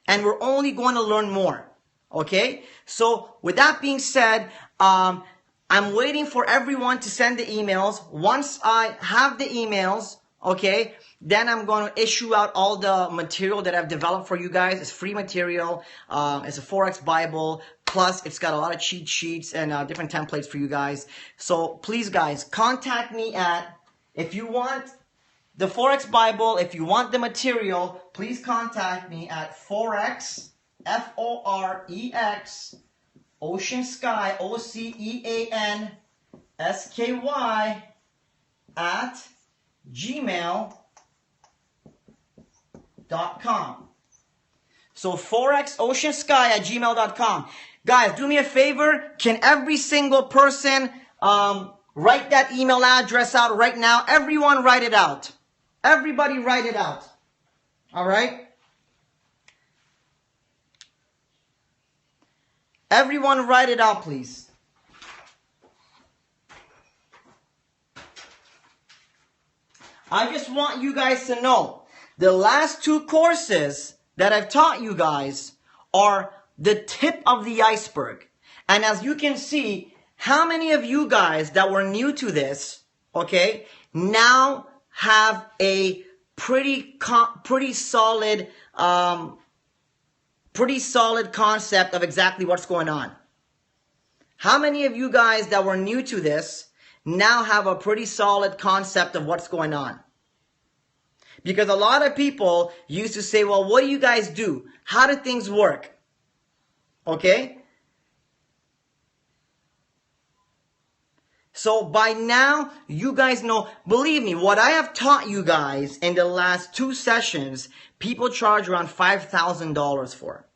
And we're only going to learn more. Okay? So with that being said, I'm waiting for everyone to send the emails. Once I have the emails, okay, then I'm going to issue out all the material that I've developed for you guys. It's free material. It's a Forex Bible. Plus, it's got a lot of cheat sheets and different templates for you guys. So please, guys, contact me at, if you want the Forex Bible, if you want the material, please contact me at Forex, F-O-R-E-X, Oceansky, O-C-E-A-N-S-K-Y, at gmail.com. So ForexOceansky at gmail.com. Guys, do me a favor. Can every single person write that email address out right now? Everyone write it out. Everybody write it out. All right? Everyone write it out, please. I just want you guys to know, the last 2 courses that I've taught you guys are the tip of the iceberg. And as you can see, how many of you guys that were new to this, okay, now have a pretty solid concept of exactly what's going on? How many of you guys that were new to this now have a pretty solid concept of what's going on? Because a lot of people used to say, well, what do you guys do? How do things work? Okay? So by now, you guys know, believe me, what I have taught you guys in the last 2 sessions, people charge around $5,000 for.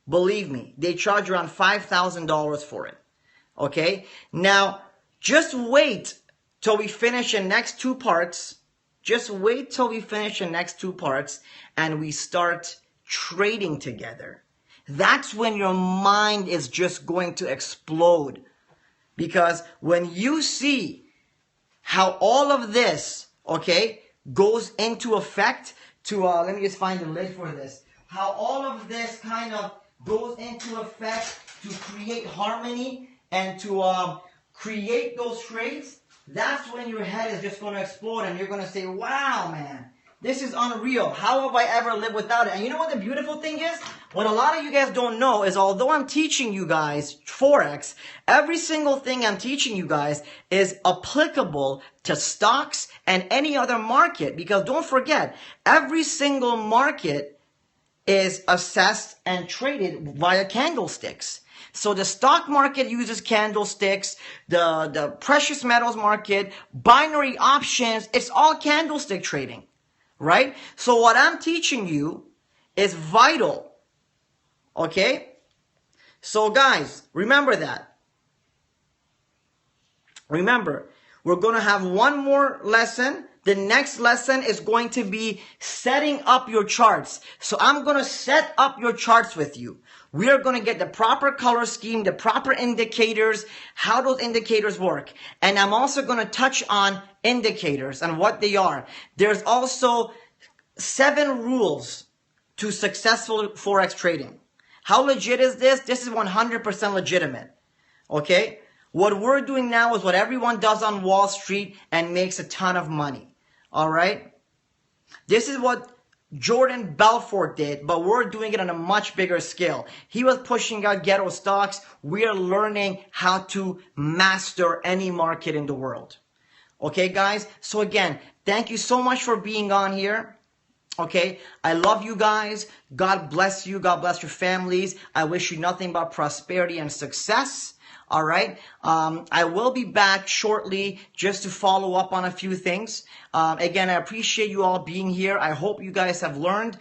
Believe me, they charge around $5,000 for it. Okay? Now, just wait till we finish the next 2 parts. Just wait till we finish the next 2 parts and we start trading together. That's when your mind is just going to explode. Because when you see how all of this, okay, goes into effect to, let me just find the lid for this. How all of this kind of goes into effect to create harmony and to create those trades, that's when your head is just going to explode and you're going to say, wow, man, this is unreal. How have I ever lived without it? And you know what the beautiful thing is? What a lot of you guys don't know is, although I'm teaching you guys Forex, every single thing I'm teaching you guys is applicable to stocks and any other market. Because don't forget, every single market is assessed and traded via candlesticks. So the stock market uses candlesticks, the precious metals market, binary options, it's all candlestick trading, right? So what I'm teaching you is vital, okay? So guys, remember that. Remember, we're going to have one more lesson. The next lesson is going to be setting up your charts. So I'm going to set up your charts with you. We are going to get the proper color scheme, the proper indicators, how those indicators work. And I'm also going to touch on indicators and what they are. There's also 7 rules to successful Forex trading. How legit is this? This is 100% legitimate. Okay? What we're doing now is what everyone does on Wall Street and makes a ton of money. All right? This is what Jordan Belfort did, but we're doing it on a much bigger scale. He was pushing out ghetto stocks. We are learning how to master any market in the world. Okay, guys? So again, thank you so much for being on here. Okay, I love you guys. God bless you. God bless your families. I wish you nothing but prosperity and success. All right. I will be back shortly just to follow up on a few things. Again, I appreciate you all being here. I hope you guys have learned.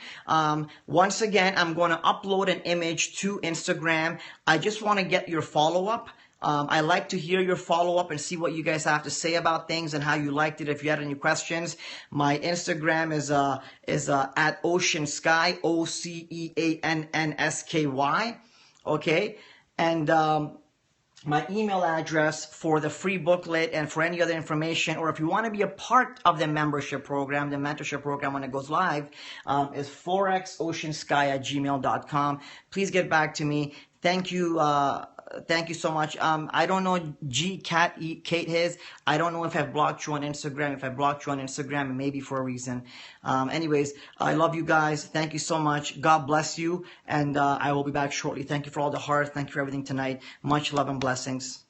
Once again, I'm going to upload an image to Instagram. I just want to get your follow-up. I like to hear your follow-up and see what you guys have to say about things and how you liked it. If you had any questions, my Instagram is at Oceansky, OCEANNSKY. Okay, and my email address for the free booklet and for any other information, or if you want to be a part of the membership program, the mentorship program when it goes live, is forexoceansky@gmail.com. Please get back to me. Thank you. Thank you so much. I don't know Kate his. I don't know if I've blocked you on Instagram. If I blocked you on Instagram, it may be for a reason. Anyways, I love you guys. Thank you so much. God bless you. And I will be back shortly. Thank you for all the hearts. Thank you for everything tonight. Much love and blessings.